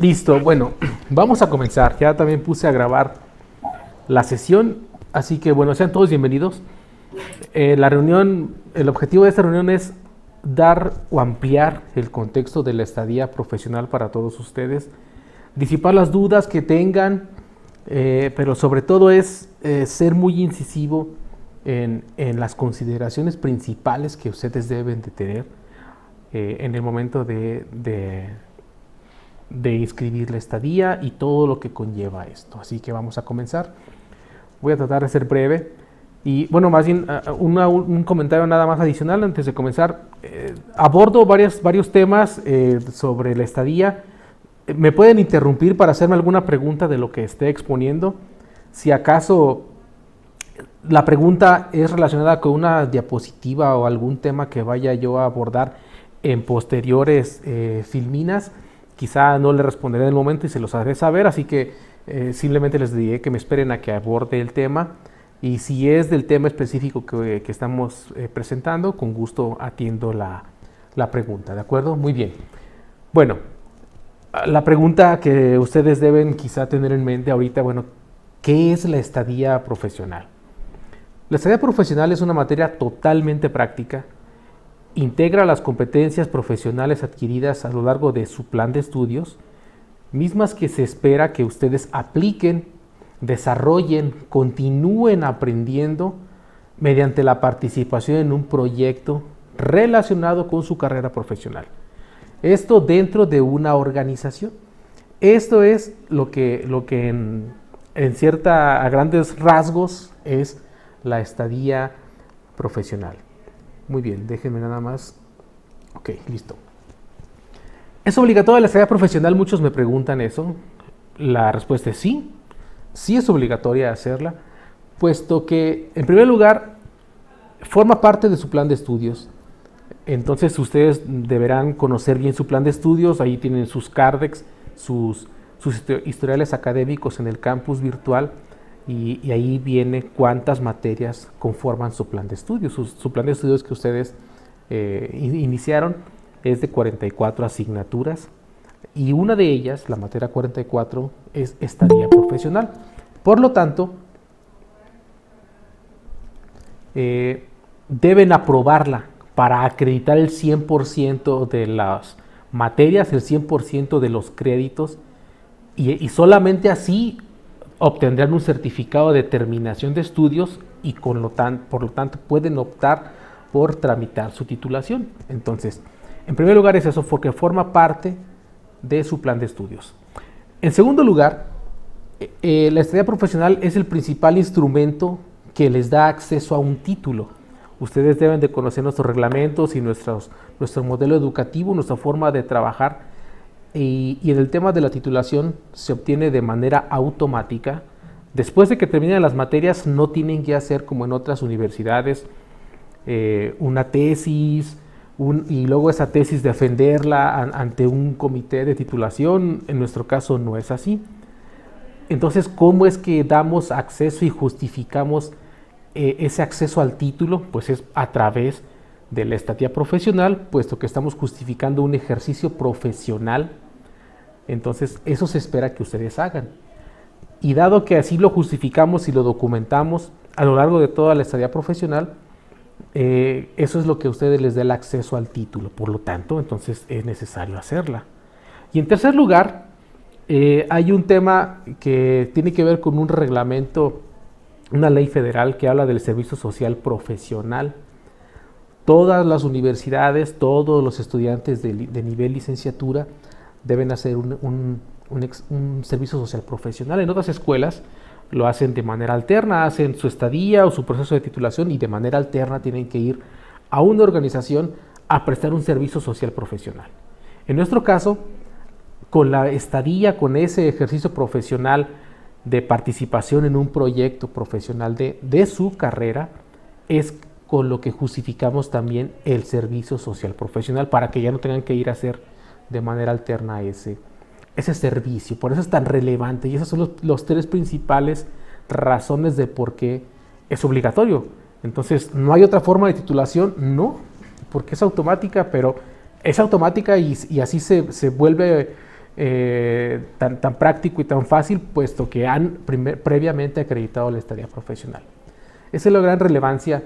Listo, bueno, vamos a comenzar. Ya también puse a grabar la sesión, así que bueno, sean todos bienvenidos. El objetivo de esta reunión es dar o ampliar el contexto de la estadía profesional para todos ustedes, disipar las dudas que tengan, pero sobre todo es ser muy incisivo en las consideraciones principales que ustedes deben de tener en el momento de inscribir la estadía y todo lo que conlleva esto. Así que vamos a comenzar. Voy a tratar de ser breve y bueno, más bien un comentario nada más adicional antes de comenzar. Abordo varios temas sobre la estadía. Me pueden interrumpir para hacerme alguna pregunta de lo que esté exponiendo. Si acaso la pregunta es relacionada con una diapositiva o algún tema que vaya yo a abordar en posteriores filminas, quizá no le responderé en el momento y se los haré saber, así que simplemente les diré que me esperen a que aborde el tema, y si es del tema específico que estamos presentando, con gusto atiendo la pregunta, ¿de acuerdo? Muy bien. Bueno, la pregunta que ustedes deben quizá tener en mente ahorita, bueno, ¿qué es la estadía profesional? La estadía profesional es una materia totalmente práctica. Integra las competencias profesionales adquiridas a lo largo de su plan de estudios, mismas que se espera que ustedes apliquen, desarrollen, continúen aprendiendo mediante la participación en un proyecto relacionado con su carrera profesional. Esto dentro de una organización. Esto es lo que a grandes rasgos es la estadía profesional. Muy bien, déjenme nada más. Ok, listo. ¿Es obligatoria la estadía profesional? Muchos me preguntan eso. La respuesta es sí. Sí es obligatoria hacerla, puesto que, en primer lugar, forma parte de su plan de estudios. Entonces, ustedes deberán conocer bien su plan de estudios. Ahí tienen sus CARDEX, sus historiales académicos en el campus virtual. Y ahí viene cuántas materias conforman su plan de estudios. Su plan de estudios que ustedes iniciaron es de 44 asignaturas, y una de ellas, la materia 44, es estadía profesional. Por lo tanto, deben aprobarla para acreditar el 100% de las materias, el 100% de los créditos, y solamente así obtendrán un certificado de terminación de estudios y por lo tanto pueden optar por tramitar su titulación. Entonces, en primer lugar es eso, porque forma parte de su plan de estudios. En segundo lugar, la estadía profesional es el principal instrumento que les da acceso a un título. Ustedes deben de conocer nuestros reglamentos y nuestro modelo educativo, nuestra forma de trabajar. Y en el tema de la titulación se obtiene de manera automática. Después de que terminen las materias, no tienen que hacer como en otras universidades una tesis y luego esa tesis defenderla ante un comité de titulación. En nuestro caso no es así. Entonces, ¿cómo es que damos acceso y justificamos ese acceso al título? Pues es a través de la estadía profesional, puesto que estamos justificando un ejercicio profesional. Entonces, eso se espera que ustedes hagan. Y dado que así lo justificamos y lo documentamos a lo largo de toda la estadía profesional, eso es lo que a ustedes les da el acceso al título. Por lo tanto, entonces es necesario hacerla. Y en tercer lugar, hay un tema que tiene que ver con un reglamento, una ley federal que habla del servicio social profesional. Todas las universidades, todos los estudiantes de nivel licenciatura deben hacer un servicio social profesional. En otras escuelas lo hacen de manera alterna, hacen su estadía o su proceso de titulación y de manera alterna tienen que ir a una organización a prestar un servicio social profesional. En nuestro caso, con la estadía, con ese ejercicio profesional de participación en un proyecto profesional de su carrera, es con lo que justificamos también el servicio social profesional, para que ya no tengan que ir a hacer de manera alterna ese servicio. Por eso es tan relevante, y esas son los tres principales razones de por qué es obligatorio. Entonces, ¿no hay otra forma de titulación? No, porque es automática, pero es automática y así se vuelve tan práctico y tan fácil, puesto que han previamente acreditado la estadía profesional. Esa es la gran relevancia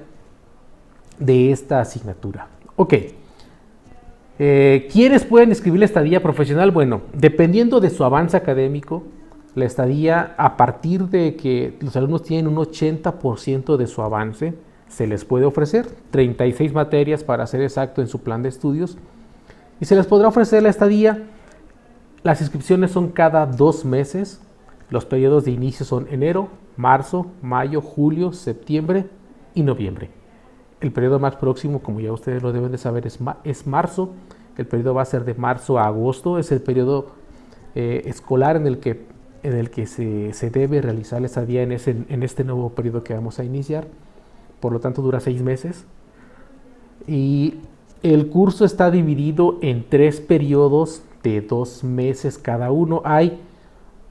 de esta asignatura. Ok. ¿Quiénes pueden inscribir la estadía profesional? Bueno, dependiendo de su avance académico, la estadía, a partir de que los alumnos tienen un 80% de su avance, se les puede ofrecer 36 materias para ser exacto en su plan de estudios, y se les podrá ofrecer la estadía. Las inscripciones son cada 2 meses, los periodos de inicio son enero, marzo, mayo, julio, septiembre y noviembre. El periodo más próximo, como ya ustedes lo deben de saber, es marzo. El periodo va a ser de marzo a agosto. Es el periodo escolar en el que se debe realizar la estadía en este nuevo periodo que vamos a iniciar. Por lo tanto, dura 6 meses. Y el curso está dividido en 3 periodos de 2 meses cada uno. Hay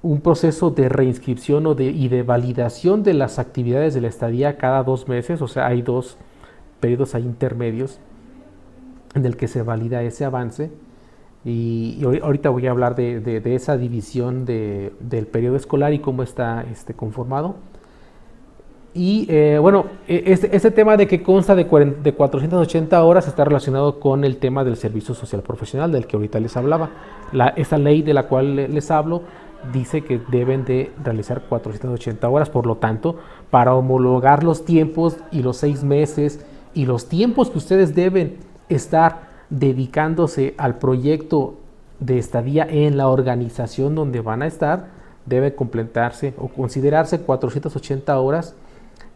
un proceso de reinscripción y de validación de las actividades de la estadía cada 2 meses. O sea, hay 2 periodos ahí intermedios en el que se valida ese avance, y ahorita voy a hablar de esa división del periodo escolar y cómo está conformado. Y bueno, este tema de que consta de 480 horas está relacionado con el tema del servicio social profesional del que ahorita les hablaba. Esa ley de la cual les hablo dice que deben de realizar 480 horas, por lo tanto, para homologar los tiempos y los 6 meses y los tiempos que ustedes deben estar dedicándose al proyecto de estadía en la organización donde van a estar, debe completarse o considerarse 480 horas.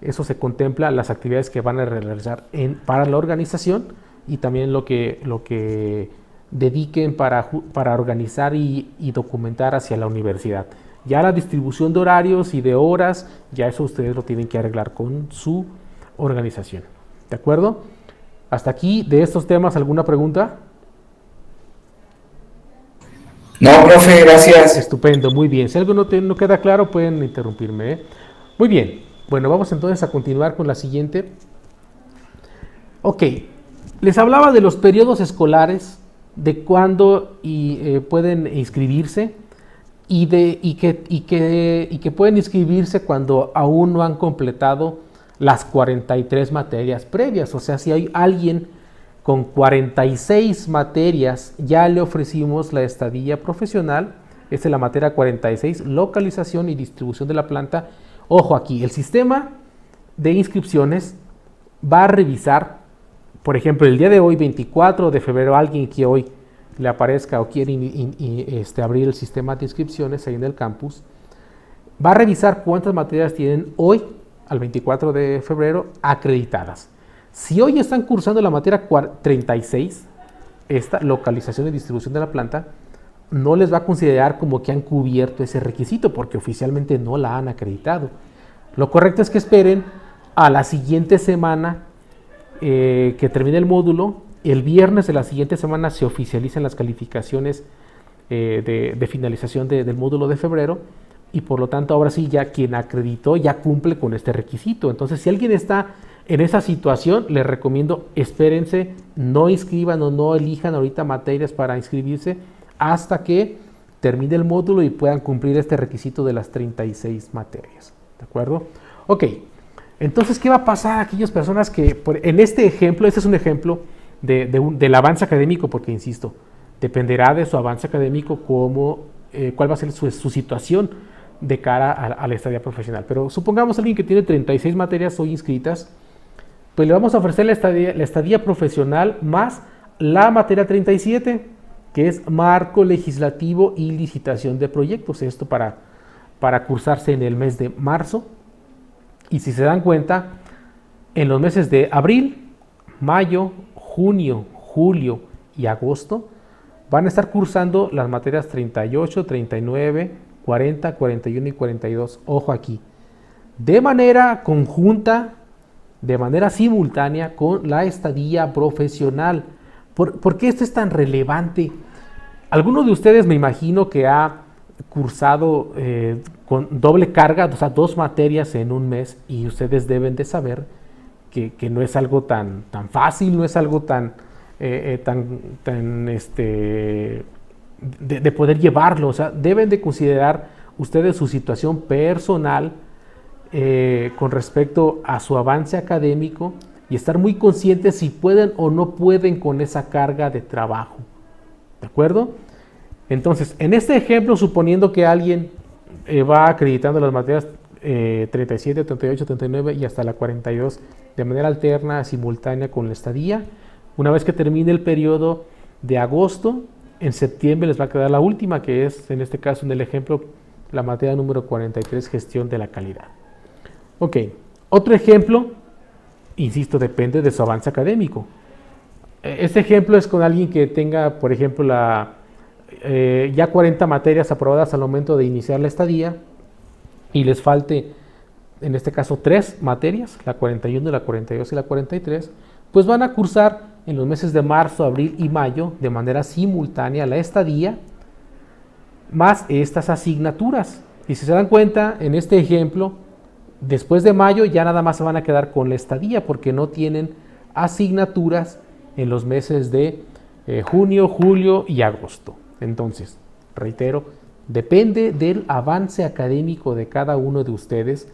Eso se contempla las actividades que van a realizar para la organización, y también lo que dediquen para organizar y documentar hacia la universidad. Ya la distribución de horarios y de horas, ya eso ustedes lo tienen que arreglar con su organización. ¿De acuerdo? Hasta aquí de estos temas, ¿alguna pregunta? No, profe, gracias. Estupendo, muy bien. Si algo no queda claro, pueden interrumpirme, ¿eh? Muy bien. Bueno, vamos entonces a continuar con la siguiente. Ok, les hablaba de los periodos escolares, de cuándo pueden inscribirse y que pueden inscribirse cuando aún no han completado las 43 materias previas. O sea, si hay alguien con 46 materias, ya le ofrecimos la estadía profesional. Esta es la materia 46, localización y distribución de la planta. Ojo aquí, el sistema de inscripciones va a revisar, por ejemplo, el día de hoy, 24 de febrero, alguien que hoy le aparezca o quiere abrir el sistema de inscripciones ahí en el campus, va a revisar cuántas materias tienen hoy, al 24 de febrero, acreditadas. Si hoy están cursando la materia 36, esta localización y distribución de la planta, no les va a considerar como que han cubierto ese requisito, porque oficialmente no la han acreditado. Lo correcto es que esperen a la siguiente semana que termine el módulo. El viernes de la siguiente semana se oficializan las calificaciones de finalización del módulo de febrero, y por lo tanto ahora sí ya quien acreditó ya cumple con este requisito. Entonces, si alguien está en esa situación, les recomiendo espérense, no inscriban o no elijan ahorita materias para inscribirse hasta que termine el módulo y puedan cumplir este requisito de las 36 materias. ¿De acuerdo? Ok, entonces, ¿qué va a pasar a aquellas personas que, en este ejemplo, este es un ejemplo del avance académico, porque insisto, dependerá de su avance académico cuál va a ser su situación de cara a la estadía profesional. Pero supongamos a alguien que tiene 36 materias hoy inscritas, pues le vamos a ofrecer la estadía profesional más la materia 37, que es marco legislativo y licitación de proyectos. Esto para cursarse en el mes de marzo. Y si se dan cuenta, en los meses de abril, mayo, junio, julio y agosto, van a estar cursando las materias 38, 39, 40, 41 y 42. Ojo aquí, de manera conjunta, de manera simultánea con la estadía profesional. ¿Por qué esto es tan relevante? Alguno de ustedes, me imagino, que ha cursado con doble carga, o sea, 2 materias en un mes, y ustedes deben de saber que no es algo tan fácil, no es algo tan de poder llevarlo. O sea, deben de considerar ustedes su situación personal con respecto a su avance académico y estar muy conscientes si pueden o no pueden con esa carga de trabajo. ¿De acuerdo? Entonces, en este ejemplo, suponiendo que alguien va acreditando las materias 37, 38, 39 y hasta la 42 de manera alterna, simultánea con la estadía, una vez que termine el periodo de agosto, en septiembre les va a quedar la última, que es, en este caso, en el ejemplo, la materia número 43, gestión de la calidad. Ok, otro ejemplo, insisto, depende de su avance académico. Este ejemplo es con alguien que tenga, por ejemplo, ya 40 materias aprobadas al momento de iniciar la estadía y les falte, en este caso, 3 materias, la 41, la 42 y la 43, pues van a cursar en los meses de marzo, abril y mayo de manera simultánea la estadía más estas asignaturas. Y si se dan cuenta, en este ejemplo, después de mayo ya nada más se van a quedar con la estadía porque no tienen asignaturas en los meses de junio, julio y agosto. Entonces, reitero, depende del avance académico de cada uno de ustedes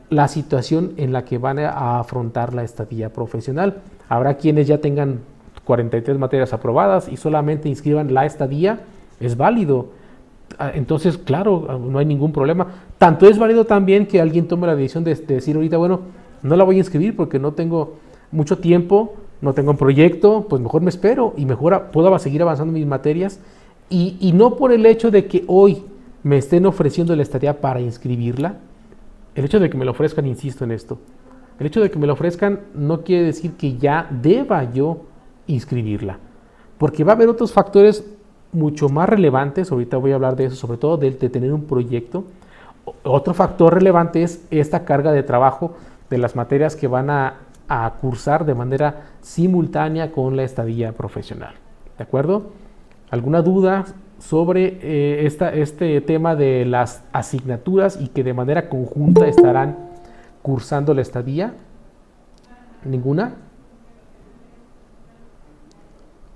la situación en la que van a afrontar la estadía profesional. Habrá quienes ya tengan 43 materias aprobadas y solamente inscriban la estadía, es válido. Entonces, claro, no hay ningún problema. Tanto es válido también que alguien tome la decisión de decir ahorita, bueno, no la voy a inscribir porque no tengo mucho tiempo, no tengo un proyecto, pues mejor me espero y mejor puedo seguir avanzando mis materias y no por el hecho de que hoy me estén ofreciendo la estadía para inscribirla, el hecho de que me lo ofrezcan, insisto en esto, el hecho de que me lo ofrezcan no quiere decir que ya deba yo inscribirla, porque va a haber otros factores mucho más relevantes, ahorita voy a hablar de eso, sobre todo de tener un proyecto. Otro factor relevante es esta carga de trabajo de las materias que van a cursar de manera simultánea con la estadía profesional. ¿De acuerdo? ¿Alguna duda sobre este tema de las asignaturas y que de manera conjunta estarán cursando la estadía? ¿Ninguna?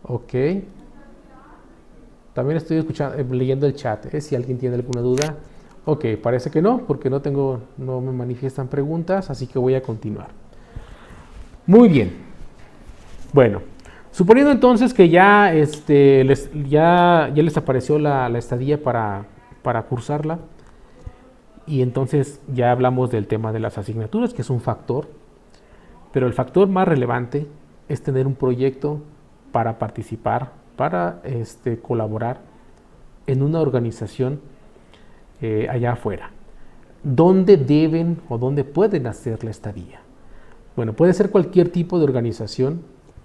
Ok. También estoy leyendo el chat, si alguien tiene alguna duda. Ok, parece que no, porque no me manifiestan preguntas, así que voy a continuar. Muy bien. Bueno, suponiendo entonces que ya les apareció la estadía para cursarla, y entonces ya hablamos del tema de las asignaturas, que es un factor, pero el factor más relevante es tener un proyecto para participar, para colaborar en una organización allá afuera. ¿Dónde deben o dónde pueden hacer la estadía? Bueno, puede ser cualquier tipo de organización,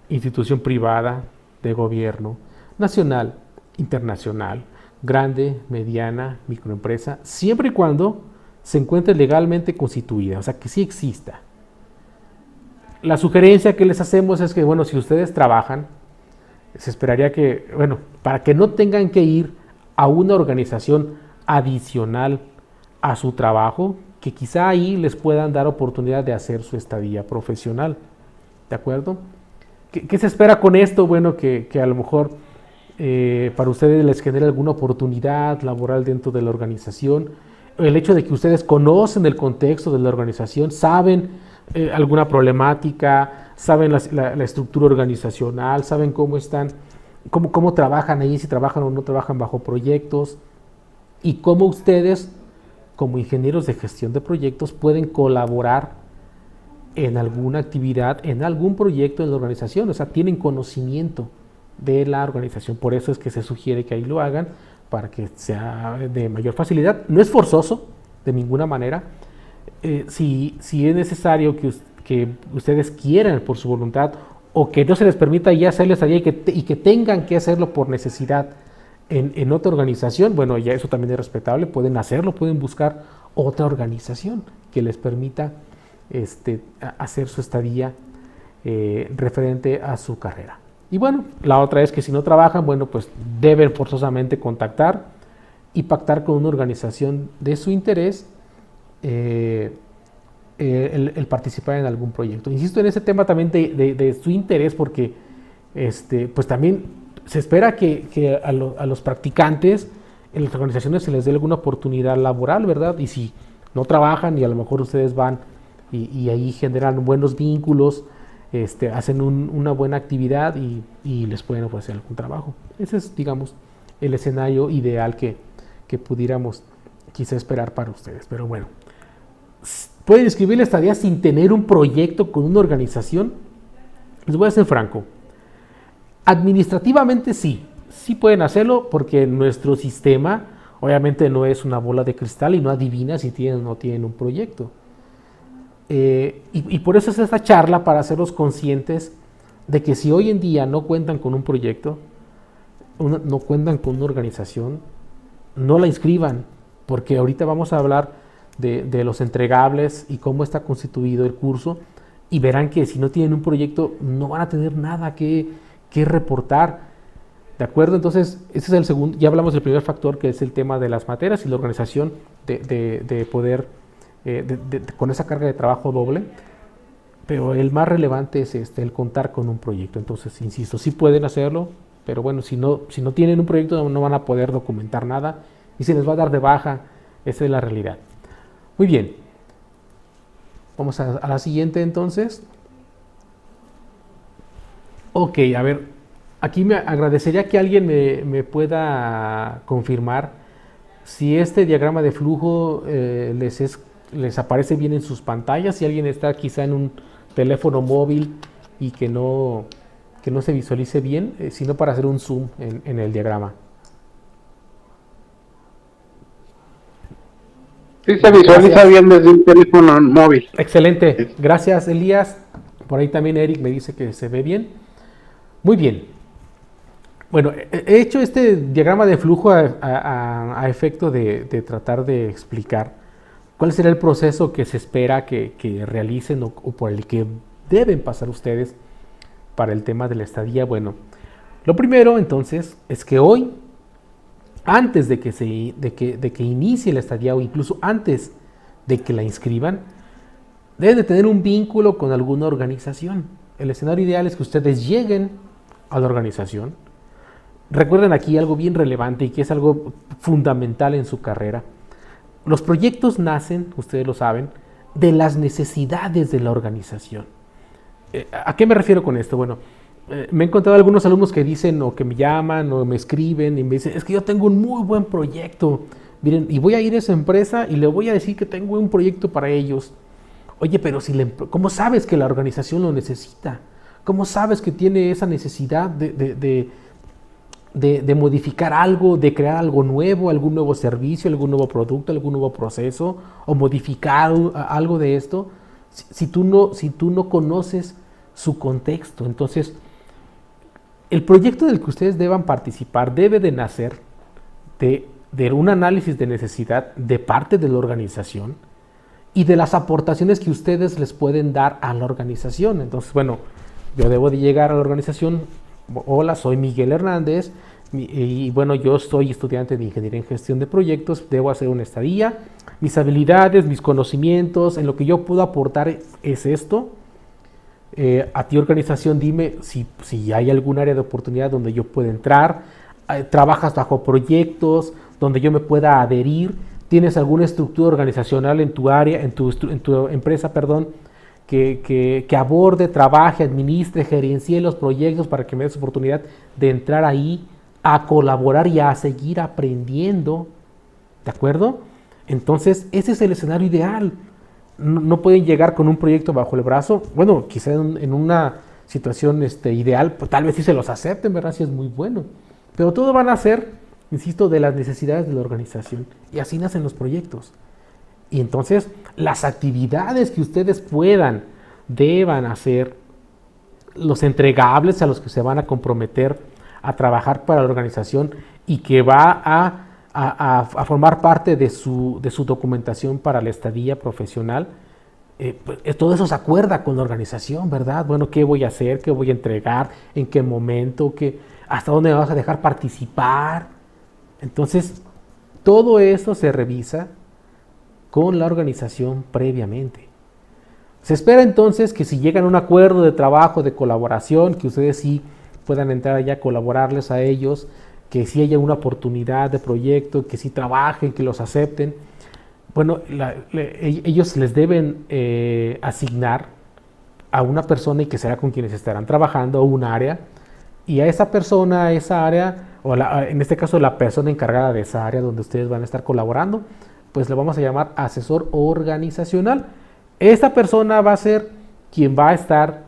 institución privada, de gobierno, nacional, internacional, grande, mediana, microempresa, siempre y cuando se encuentre legalmente constituida, o sea, que sí exista. La sugerencia que les hacemos es que, bueno, si ustedes trabajan, se esperaría que, bueno, para que no tengan que ir a una organización adicional a su trabajo, que quizá ahí les puedan dar oportunidad de hacer su estadía profesional. ¿De acuerdo? ¿Qué se espera con esto? Bueno, que a lo mejor para ustedes les genere alguna oportunidad laboral dentro de la organización. El hecho de que ustedes conocen el contexto de la organización, saben alguna problemática, saben la estructura organizacional, saben cómo están, cómo trabajan ahí, si trabajan o no trabajan bajo proyectos, y cómo ustedes, como ingenieros de gestión de proyectos, pueden colaborar en alguna actividad, en algún proyecto en la organización. O sea, tienen conocimiento de la organización. Por eso es que se sugiere que ahí lo hagan, para que sea de mayor facilidad. No es forzoso de ninguna manera. Si es necesario que ustedes quieran por su voluntad, o que no se les permita ya hacerles allá y que tengan que hacerlo por necesidad en otra organización, bueno, ya eso también es respetable, pueden hacerlo, pueden buscar otra organización que les permita hacer su estadía referente a su carrera. Y bueno, la otra es que si no trabajan, bueno, pues deben forzosamente contactar y pactar con una organización de su interés el participar en algún proyecto. Insisto en ese tema también de su interés, porque pues también Se espera que a los practicantes en las organizaciones se les dé alguna oportunidad laboral, ¿verdad? Y si no trabajan y a lo mejor ustedes van y ahí generan buenos vínculos, hacen una buena actividad y les pueden ofrecer algún trabajo. Ese es, digamos, el escenario ideal que pudiéramos quizá esperar para ustedes. Pero bueno, ¿pueden inscribir la estadía sin tener un proyecto con una organización? Les voy a ser franco. Administrativamente sí pueden hacerlo porque nuestro sistema obviamente no es una bola de cristal y no adivina si tienen o no tienen un proyecto. Y por eso es esta charla, para hacerlos conscientes de que si hoy en día no cuentan con un proyecto, no cuentan con una organización, no la inscriban, porque ahorita vamos a hablar de los entregables y cómo está constituido el curso, y verán que si no tienen un proyecto no van a tener nada que reportar. ¿De acuerdo? Entonces, ese es el segundo. Ya hablamos del primer factor, que es el tema de las materias y la organización de poder, con esa carga de trabajo doble. Pero el más relevante es el contar con un proyecto. Entonces, insisto, sí pueden hacerlo, pero bueno, si no tienen un proyecto no van a poder documentar nada y se les va a dar de baja. Esa es la realidad. Muy bien. Vamos a la siguiente entonces. Ok, a ver, aquí me agradecería que alguien me pueda confirmar si este diagrama de flujo les aparece bien en sus pantallas, si alguien está quizá en un teléfono móvil y que no se visualice bien, sino para hacer un zoom en el diagrama. Sí, se visualiza bien desde un teléfono móvil. Excelente, gracias Elías. Por ahí también Eric me dice que se ve bien. Muy bien. Bueno, he hecho este diagrama de flujo a efecto de tratar de explicar cuál será el proceso que se espera que realicen o por el que deben pasar ustedes para el tema de la estadía. Bueno, lo primero entonces es que hoy, antes de que inicie la estadía o incluso antes de que la inscriban, deben de tener un vínculo con alguna organización. El escenario ideal es que ustedes lleguen a la organización. Recuerden aquí algo bien relevante y que es algo fundamental en su carrera. Los proyectos nacen, ustedes lo saben, de las necesidades de la organización. ¿A qué me refiero con esto? Bueno, me he encontrado algunos alumnos que dicen o que me llaman o me escriben y me dicen, es que yo tengo un muy buen proyecto, miren, y voy a ir a esa empresa y le voy a decir que tengo un proyecto para ellos. Oye, pero ¿cómo sabes que la organización lo necesita? ¿Cómo sabes que tiene esa necesidad de modificar algo, de crear algo nuevo, algún nuevo servicio, algún nuevo producto, algún nuevo proceso, o modificar algo de esto, si tú no conoces su contexto? Entonces, el proyecto del que ustedes deban participar debe de nacer de un análisis de necesidad de parte de la organización y de las aportaciones que ustedes les pueden dar a la organización. Entonces, bueno, yo debo de llegar a la organización. Hola, soy Miguel Hernández y bueno, yo soy estudiante de Ingeniería en Gestión de Proyectos, debo hacer una estadía, mis habilidades, mis conocimientos, en lo que yo puedo aportar es esto. A ti, organización, dime si hay algún área de oportunidad donde yo pueda entrar, trabajas bajo proyectos donde yo me pueda adherir, tienes alguna estructura organizacional en tu área, en tu empresa, perdón, que aborde, trabaje, administre, gerencie los proyectos para que me des oportunidad de entrar ahí, a colaborar y a seguir aprendiendo. ¿De acuerdo? Entonces, ese es el escenario ideal. No pueden llegar con un proyecto bajo el brazo. Bueno, quizá en una situación ideal, pues tal vez sí se los acepten, ¿verdad? Si es muy bueno. Pero todo van a ser, insisto, de las necesidades de la organización. Y así nacen los proyectos. Y entonces, las actividades que ustedes deban hacer, los entregables a los que se van a comprometer a trabajar para la organización y que va a formar parte de su documentación para la estadía profesional, pues, todo eso se acuerda con la organización, ¿verdad? Bueno, ¿qué voy a hacer? ¿Qué voy a entregar? ¿En qué momento? ¿Hasta dónde me vas a dejar participar? Entonces, todo eso se revisa con la organización previamente. Se espera entonces que si llegan a un acuerdo de trabajo, de colaboración, que ustedes sí puedan entrar allá a colaborarles a ellos, que si haya una oportunidad de proyecto, que si trabajen, que los acepten. Bueno, ellos les deben asignar a una persona y que será con quienes estarán trabajando, un área, y a esa persona, esa área, en este caso la persona encargada de esa área donde ustedes van a estar colaborando, pues le vamos a llamar asesor organizacional. Esta persona va a ser quien va a estar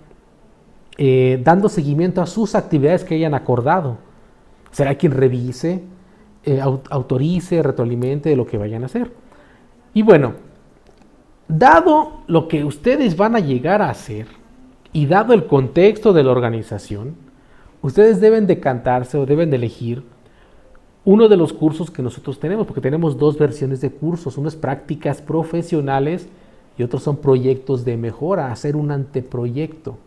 dando seguimiento a sus actividades que hayan acordado. Será quien revise, autorice, retroalimente de lo que vayan a hacer. Y bueno, dado lo que ustedes van a llegar a hacer y dado el contexto de la organización, ustedes deben decantarse o deben de elegir uno de los cursos que nosotros tenemos, porque tenemos dos versiones de cursos, uno es prácticas profesionales y otros son proyectos de mejora, hacer un anteproyecto.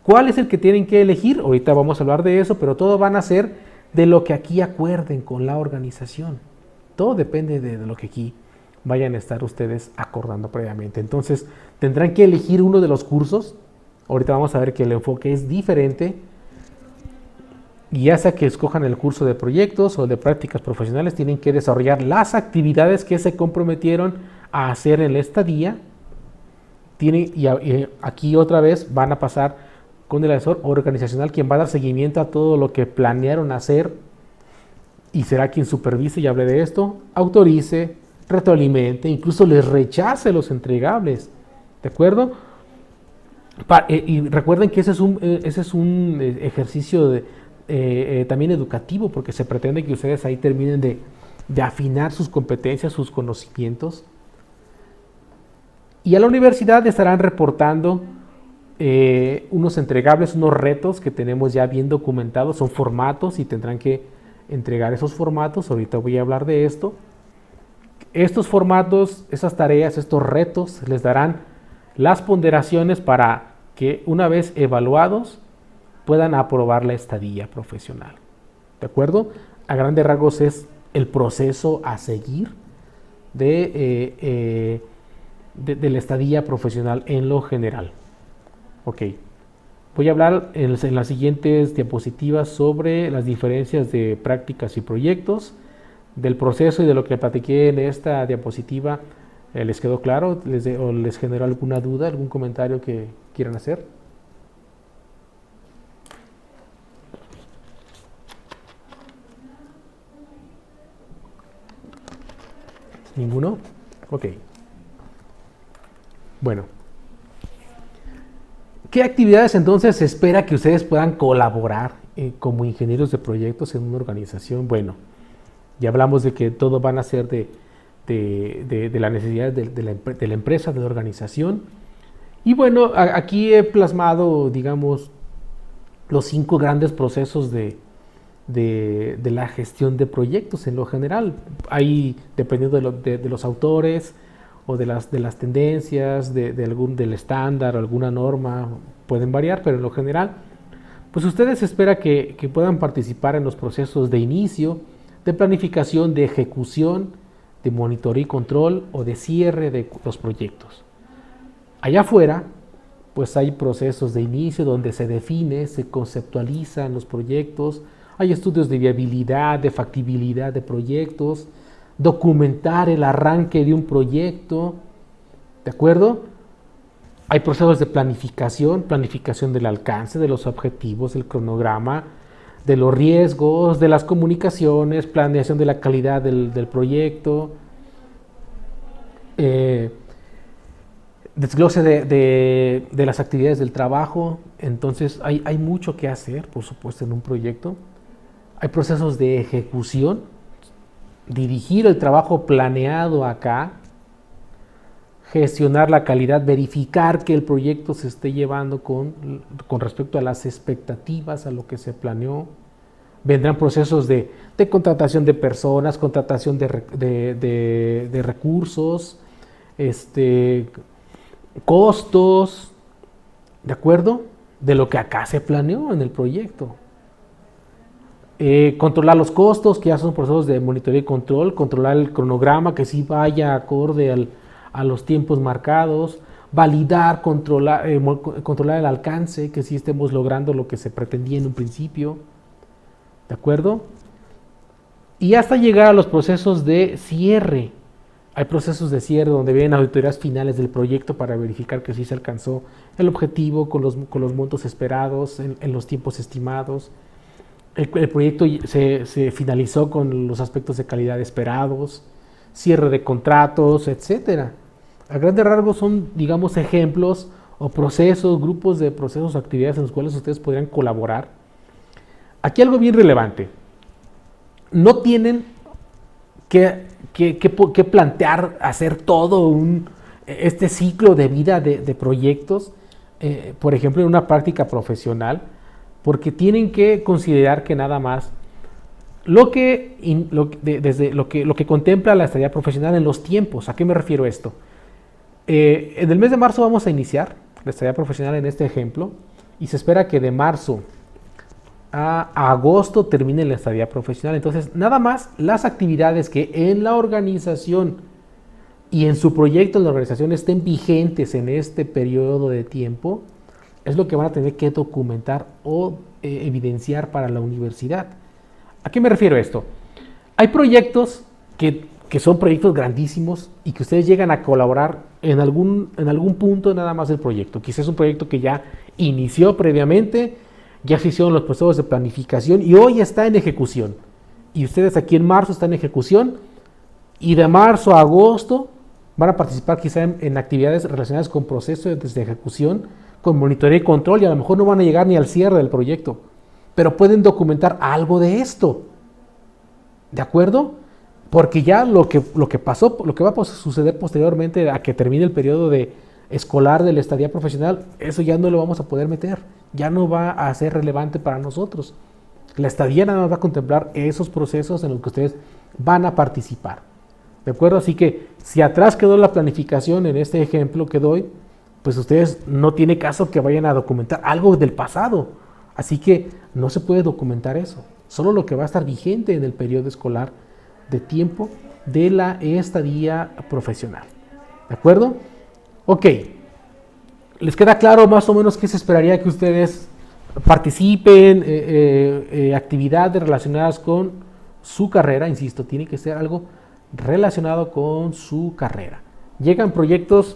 ¿Cuál es el que tienen que elegir? Ahorita vamos a hablar de eso, pero todo van a ser de lo que aquí acuerden con la organización. Todo depende de lo que aquí vayan a estar ustedes acordando previamente. Entonces, tendrán que elegir uno de los cursos. Ahorita vamos a ver que el enfoque es diferente. Y ya sea que escojan el curso de proyectos o de prácticas profesionales, tienen que desarrollar las actividades que se comprometieron a hacer en la estadía. Y aquí otra vez van a pasar con el asesor organizacional, quien va a dar seguimiento a todo lo que planearon hacer y será quien supervise, y hable de esto, autorice, retroalimente, incluso les rechace los entregables, ¿de acuerdo? Y recuerden que ese es un ejercicio también educativo, porque se pretende que ustedes ahí terminen de afinar sus competencias, sus conocimientos. Y a la universidad estarán reportando unos entregables, unos retos que tenemos ya bien documentados, son formatos y tendrán que entregar esos formatos. Ahorita voy a hablar de esto. Estos formatos, esas tareas, estos retos les darán las ponderaciones para que una vez evaluados puedan aprobar la estadía profesional. ¿De acuerdo? A grandes rasgos es el proceso a seguir de la estadía profesional en lo general. Ok, voy a hablar en las siguientes diapositivas sobre las diferencias de prácticas y proyectos, del proceso y de lo que platiqué en esta diapositiva. ¿Les quedó claro? ¿O les generó alguna duda, algún comentario que quieran hacer? ¿Ninguno? Ok. Bueno. ¿Qué actividades entonces se espera que ustedes puedan colaborar como ingenieros de proyectos en una organización? Bueno, ya hablamos de que todo van a ser de la necesidad de la empresa, de la organización. Y bueno, aquí he plasmado, digamos, los 5 grandes procesos de la gestión de proyectos en lo general. Ahí, dependiendo de los autores o de las tendencias, del estándar, alguna norma, pueden variar, pero en lo general, pues ustedes espera que puedan participar en los procesos de inicio, de planificación, de ejecución, de monitoreo y control o de cierre de los proyectos. Allá afuera, pues hay procesos de inicio donde se define, se conceptualizan los proyectos, hay estudios de viabilidad, de factibilidad de proyectos, documentar el arranque de un proyecto, ¿de acuerdo? Hay procesos de planificación del alcance, de los objetivos, del cronograma, de los riesgos, de las comunicaciones, planeación de la calidad del proyecto, desglose de las actividades del trabajo. Entonces hay mucho que hacer, por supuesto, en un proyecto. Hay procesos de ejecución, dirigir el trabajo planeado acá, gestionar la calidad, verificar que el proyecto se esté llevando con respecto a las expectativas, a lo que se planeó. Vendrán procesos de contratación de personas, contratación de recursos, costos, ¿de acuerdo? De lo que acá se planeó en el proyecto. Controlar los costos, que ya son procesos de monitoreo y control, controlar el cronograma, que sí vaya acorde a los tiempos marcados, validar, controlar el alcance, que sí estemos logrando lo que se pretendía en un principio, ¿de acuerdo? Y hasta llegar a los procesos de cierre. Hay procesos de cierre donde vienen auditorías finales del proyecto para verificar que sí se alcanzó el objetivo con los montos esperados, en los tiempos estimados. El proyecto se finalizó con los aspectos de calidad esperados, cierre de contratos, etcétera. A grandes rasgos son, digamos, ejemplos o procesos, grupos de procesos o actividades en los cuales ustedes podrían colaborar. Aquí algo bien relevante. No tienen que plantear, hacer todo este ciclo de vida de proyectos, por ejemplo, en una práctica profesional, porque tienen que considerar que nada más lo que contempla la estadía profesional en los tiempos. ¿A qué me refiero esto? En el mes de marzo vamos a iniciar la estadía profesional en este ejemplo y se espera que de marzo a agosto termine la estadía profesional. Entonces, nada más las actividades que en la organización y en su proyecto en la organización estén vigentes en este periodo de tiempo es lo que van a tener que documentar o evidenciar para la universidad. ¿A qué me refiero esto? Hay proyectos que son proyectos grandísimos y que ustedes llegan a colaborar en algún punto nada más del proyecto. Quizás es un proyecto que ya inició previamente, ya se hicieron los procesos de planificación y hoy está en ejecución. Y ustedes aquí en marzo están en ejecución y de marzo a agosto van a participar quizá en actividades relacionadas con procesos de ejecución, con monitoreo y control, y a lo mejor no van a llegar ni al cierre del proyecto, pero pueden documentar algo de esto. ¿De acuerdo? Porque ya lo que pasó, lo que va a suceder posteriormente a que termine el periodo escolar de la estadía profesional, eso ya no lo vamos a poder meter, ya no va a ser relevante para nosotros. La estadía nada más va a contemplar esos procesos en los que ustedes van a participar. ¿De acuerdo? Así que si atrás quedó la planificación en este ejemplo que doy, pues ustedes no tiene caso que vayan a documentar algo del pasado. Así que no se puede documentar eso. Solo lo que va a estar vigente en el periodo escolar de tiempo de la estadía profesional. ¿De acuerdo? Ok. ¿Les queda claro más o menos qué se esperaría que ustedes participen? Actividades relacionadas con su carrera, insisto, tiene que ser algo relacionado con su carrera. Llegan proyectos,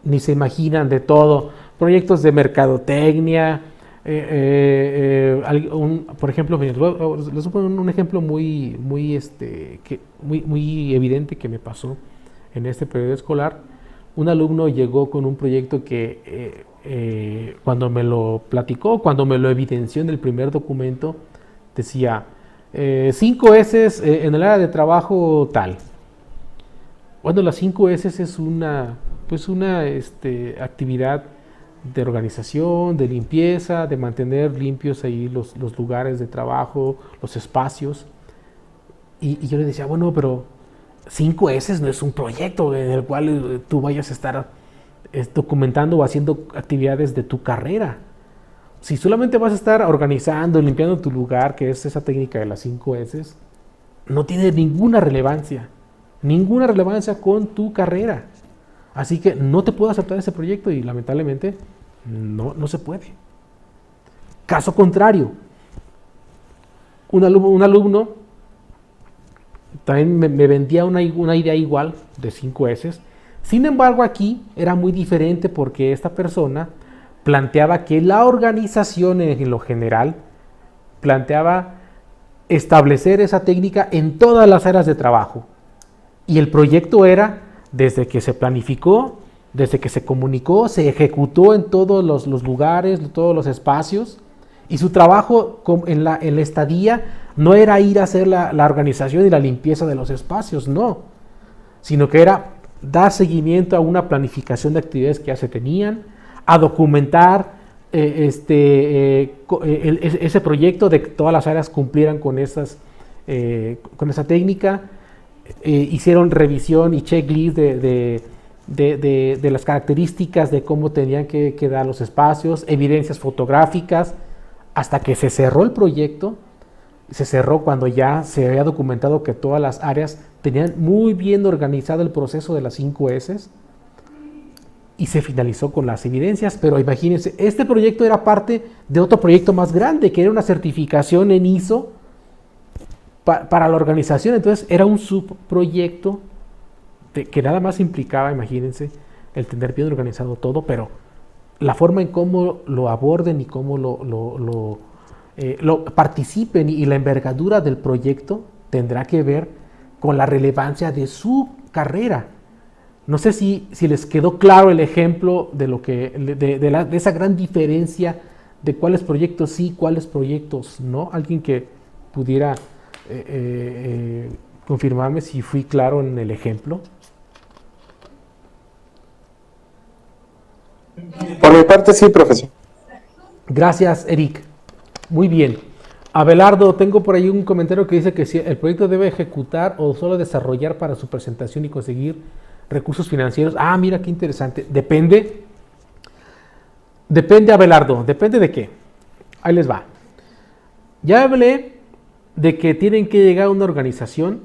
ni se imaginan, de todo. Proyectos de mercadotecnia, por ejemplo, les voy a poner un ejemplo muy evidente que me pasó en este periodo escolar. Un alumno llegó con un proyecto que cuando me lo platicó, cuando me lo evidenció en el primer documento, decía 5 S en el área de trabajo tal. Bueno, las 5 S es una actividad de organización, de limpieza, de mantener limpios ahí los lugares de trabajo, los espacios. Y yo le decía, bueno, pero 5 S no es un proyecto en el cual tú vayas a estar documentando o haciendo actividades de tu carrera. Si solamente vas a estar organizando, limpiando tu lugar, que es esa técnica de las 5 S, no tiene ninguna relevancia con tu carrera. Así que no te puedo aceptar ese proyecto y lamentablemente no se puede. Caso contrario, un alumno también me vendía una idea igual de 5 S. Sin embargo, aquí era muy diferente porque esta persona planteaba que la organización en lo general planteaba establecer esa técnica en todas las áreas de trabajo. Y el proyecto era desde que se planificó, desde que se comunicó, se ejecutó en todos los lugares, todos los espacios. Y su trabajo en la estadía no era ir a hacer la organización y la limpieza de los espacios, no. Sino que era dar seguimiento a una planificación de actividades que ya se tenían, a documentar ese proyecto de que todas las áreas cumplieran con esa técnica. Hicieron revisión y checklist de las características de cómo tenían que quedar los espacios, evidencias fotográficas, hasta que se cerró el proyecto. Se cerró cuando ya se había documentado que todas las áreas tenían muy bien organizado el proceso de las 5 S. y se finalizó con las evidencias, pero imagínense, este proyecto era parte de otro proyecto más grande, que era una certificación en ISO para la organización. Entonces era un subproyecto que nada más implicaba, imagínense, el tener bien organizado todo, pero la forma en cómo lo aborden y cómo lo participen y la envergadura del proyecto tendrá que ver con la relevancia de su carrera. No sé si les quedó claro el ejemplo de lo que de esa gran diferencia de cuáles proyectos sí, cuáles proyectos no. Alguien que pudiera confirmarme si fui claro en el ejemplo. Por mi parte sí, profesor. Gracias, Eric. Muy bien. Abelardo, tengo por ahí un comentario que dice que si el proyecto debe ejecutar o solo desarrollar para su presentación y conseguir recursos financieros. Ah, mira qué interesante. Depende, Abelardo. ¿Depende de qué? Ahí les va. Ya hablé de que tienen que llegar a una organización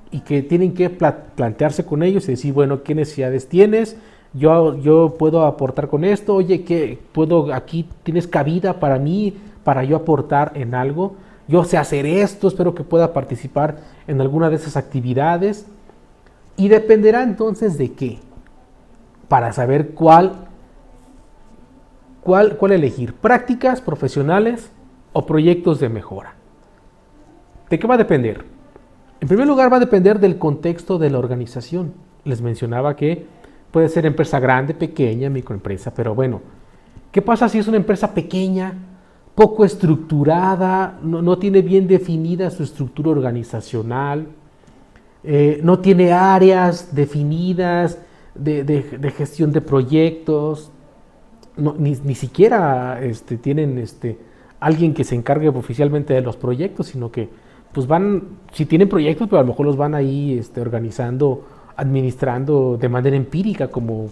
y que tienen que plantearse con ellos y decir, bueno, ¿qué necesidades tienes? Yo puedo aportar con esto. Oye, ¿qué puedo? Aquí tienes cabida para mí, para yo aportar en algo. Yo sé hacer esto, espero que pueda participar en alguna de esas actividades. Y dependerá entonces de qué, para saber cuál elegir, prácticas profesionales o proyectos de mejora. ¿De qué va a depender? En primer lugar va a depender del contexto de la organización. Les mencionaba que puede ser empresa grande, pequeña, microempresa, pero bueno, ¿qué pasa si es una empresa pequeña, poco estructurada, no tiene bien definida su estructura organizacional? No tiene áreas definidas de gestión de proyectos, ni siquiera tienen alguien que se encargue oficialmente de los proyectos, sino que pues si tienen proyectos, pero a lo mejor los van ahí organizando, administrando de manera empírica, como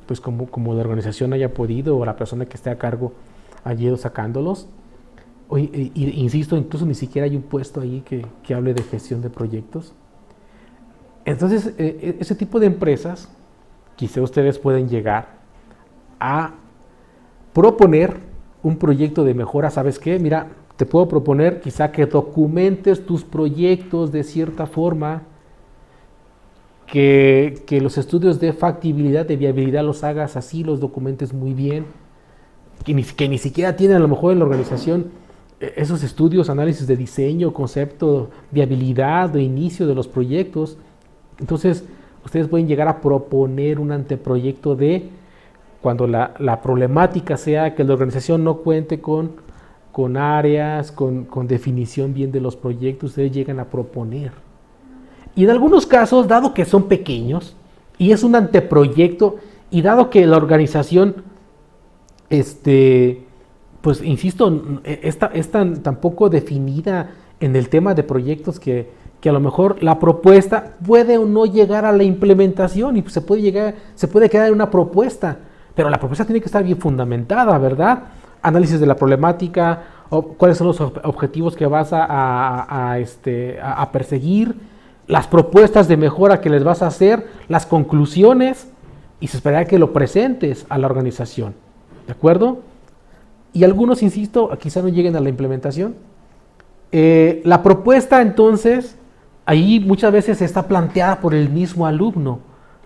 la organización haya podido o la persona que esté a cargo haya ido sacándolos. Insisto, incluso ni siquiera hay un puesto ahí que hable de gestión de proyectos. Entonces, ese tipo de empresas, quizá ustedes pueden llegar a proponer un proyecto de mejora. ¿Sabes qué? Mira, te puedo proponer quizá que documentes tus proyectos de cierta forma, que los estudios de factibilidad, de viabilidad los hagas así, los documentes muy bien, que ni siquiera tienen a lo mejor en la organización esos estudios, análisis de diseño, concepto, viabilidad o inicio de los proyectos. Entonces, ustedes pueden llegar a proponer un anteproyecto de cuando la problemática sea que la organización no cuente con áreas, con definición bien de los proyectos. Ustedes llegan a proponer. Y en algunos casos, dado que son pequeños y es un anteproyecto, y dado que la organización, pues insisto, es tan poco definida en el tema de proyectos que a lo mejor la propuesta puede o no llegar a la implementación y pues se puede quedar en una propuesta, pero la propuesta tiene que estar bien fundamentada, ¿verdad? Análisis de la problemática, cuáles son los objetivos que vas a perseguir, las propuestas de mejora que les vas a hacer, las conclusiones, y se esperará que lo presentes a la organización, ¿de acuerdo? Y algunos, insisto, quizá no lleguen a la implementación. La propuesta, entonces, ahí muchas veces está planteada por el mismo alumno,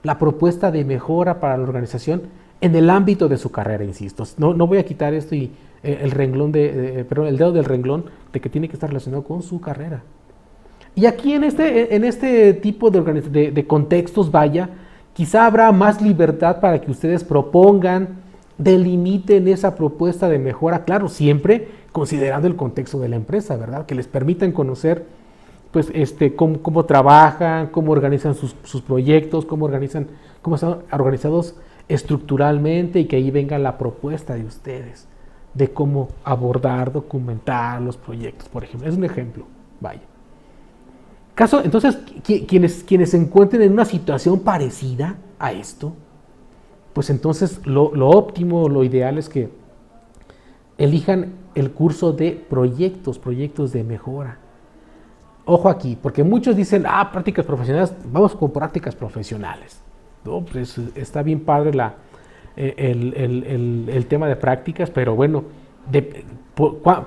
la propuesta de mejora para la organización en el ámbito de su carrera, insisto. No voy a quitar esto y el dedo del renglón de que tiene que estar relacionado con su carrera. Y aquí en este tipo de contextos, quizá habrá más libertad para que ustedes propongan, delimiten esa propuesta de mejora, claro, siempre considerando el contexto de la empresa, ¿verdad? Que les permitan conocer, pues, cómo trabajan, cómo organizan sus proyectos, cómo están organizados estructuralmente, y que ahí venga la propuesta de ustedes de cómo abordar, documentar los proyectos, por ejemplo. Es un ejemplo, Entonces, quienes se encuentren en una situación parecida a esto, pues entonces lo óptimo, lo ideal es que elijan el curso de proyectos de mejora. Ojo aquí, porque muchos dicen, prácticas profesionales, vamos con prácticas profesionales. No, pues está bien padre el tema de prácticas, pero bueno,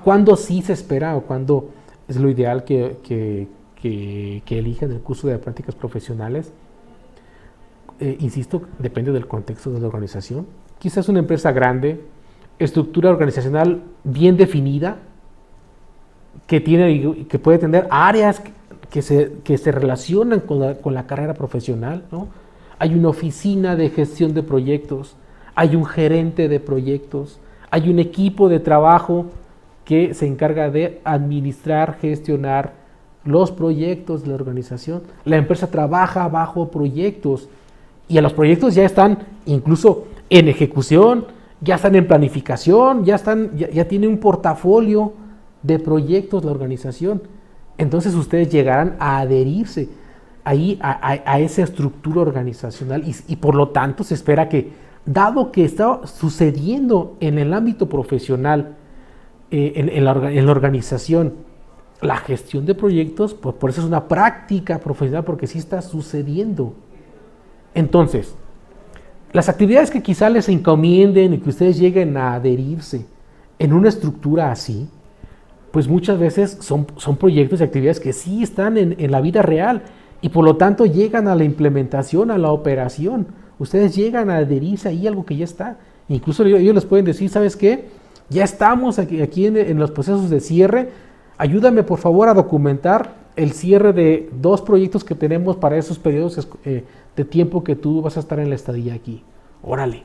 ¿cuándo sí se espera o cuándo es lo ideal que elijan el curso de prácticas profesionales? Insisto, depende del contexto de la organización. Quizás una empresa grande, estructura organizacional bien definida, que puede tener áreas que se relacionan con la carrera profesional, ¿no? Hay una oficina de gestión de proyectos, hay un gerente de proyectos, hay un equipo de trabajo que se encarga de administrar, gestionar los proyectos de la organización. La empresa trabaja bajo proyectos y los proyectos ya están incluso en ejecución, ya están en planificación, ya tiene un portafolio de proyectos la organización. Entonces ustedes llegarán a adherirse ahí a esa estructura organizacional y por lo tanto se espera que, dado que está sucediendo en el ámbito profesional, en la organización, la gestión de proyectos, pues por eso es una práctica profesional, porque sí está sucediendo. Entonces, las actividades que quizá les encomienden y que ustedes lleguen a adherirse en una estructura así, pues muchas veces son proyectos y actividades que sí están en la vida real y por lo tanto llegan a la implementación, a la operación. Ustedes llegan a adherirse ahí a algo que ya está. Incluso ellos les pueden decir, ¿sabes qué? Ya estamos aquí en los procesos de cierre. Ayúdame por favor a documentar el cierre de 2 proyectos que tenemos para esos periodos de tiempo que tú vas a estar en la estadía aquí. Órale.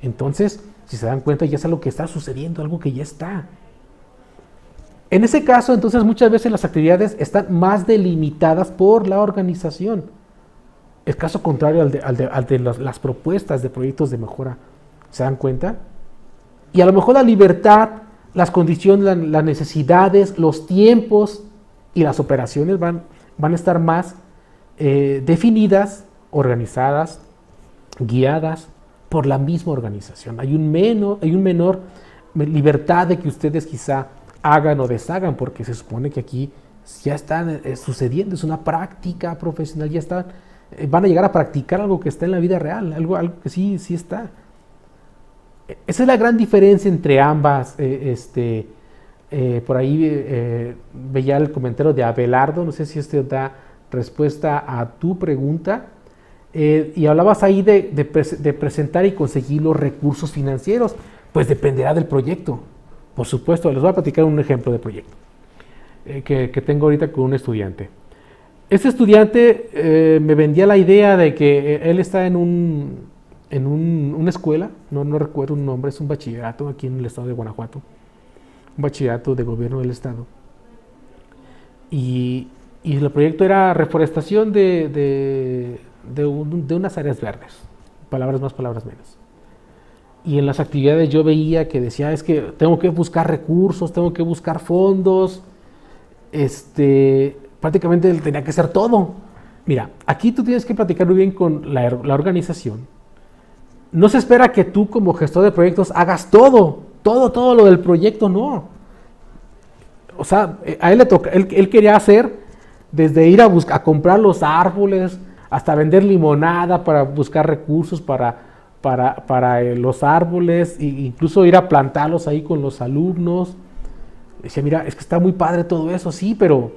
Entonces, si se dan cuenta, ya es algo que está sucediendo, algo que ya está. En ese caso, entonces, muchas veces las actividades están más delimitadas por la organización. Es caso contrario al de las propuestas de proyectos de mejora. ¿Se dan cuenta? Y a lo mejor la libertad, las condiciones, las necesidades, los tiempos y las operaciones van a estar más definidas, organizadas, guiadas por la misma organización. Hay un menor libertad de que ustedes quizá hagan o deshagan, porque se supone que aquí ya están sucediendo, es una práctica profesional, ya están, van a llegar a practicar algo que está en la vida real, algo que sí está. Esa es la gran diferencia entre ambas. Por ahí veía el comentario de Abelardo, no sé si da respuesta a tu pregunta, y hablabas ahí de presentar y conseguir los recursos financieros. Pues dependerá del proyecto. Por supuesto, les voy a platicar un ejemplo de proyecto que tengo ahorita con un estudiante. Este estudiante me vendía la idea de que él está en una escuela, no recuerdo un nombre, es un bachillerato aquí en el estado de Guanajuato, un bachillerato de gobierno del estado. Y el proyecto era reforestación de unas áreas verdes, palabras más, palabras menos. Y en las actividades yo veía que decía, es que tengo que buscar recursos, tengo que buscar fondos, prácticamente él tenía que hacer todo. Mira, aquí tú tienes que platicar muy bien con la organización. No se espera que tú como gestor de proyectos hagas todo lo del proyecto, no. O sea, a él le toca, él quería hacer desde ir a comprar los árboles hasta vender limonada para buscar recursos para los árboles, e incluso ir a plantarlos ahí con los alumnos. Decía, mira, es que está muy padre todo eso, sí, pero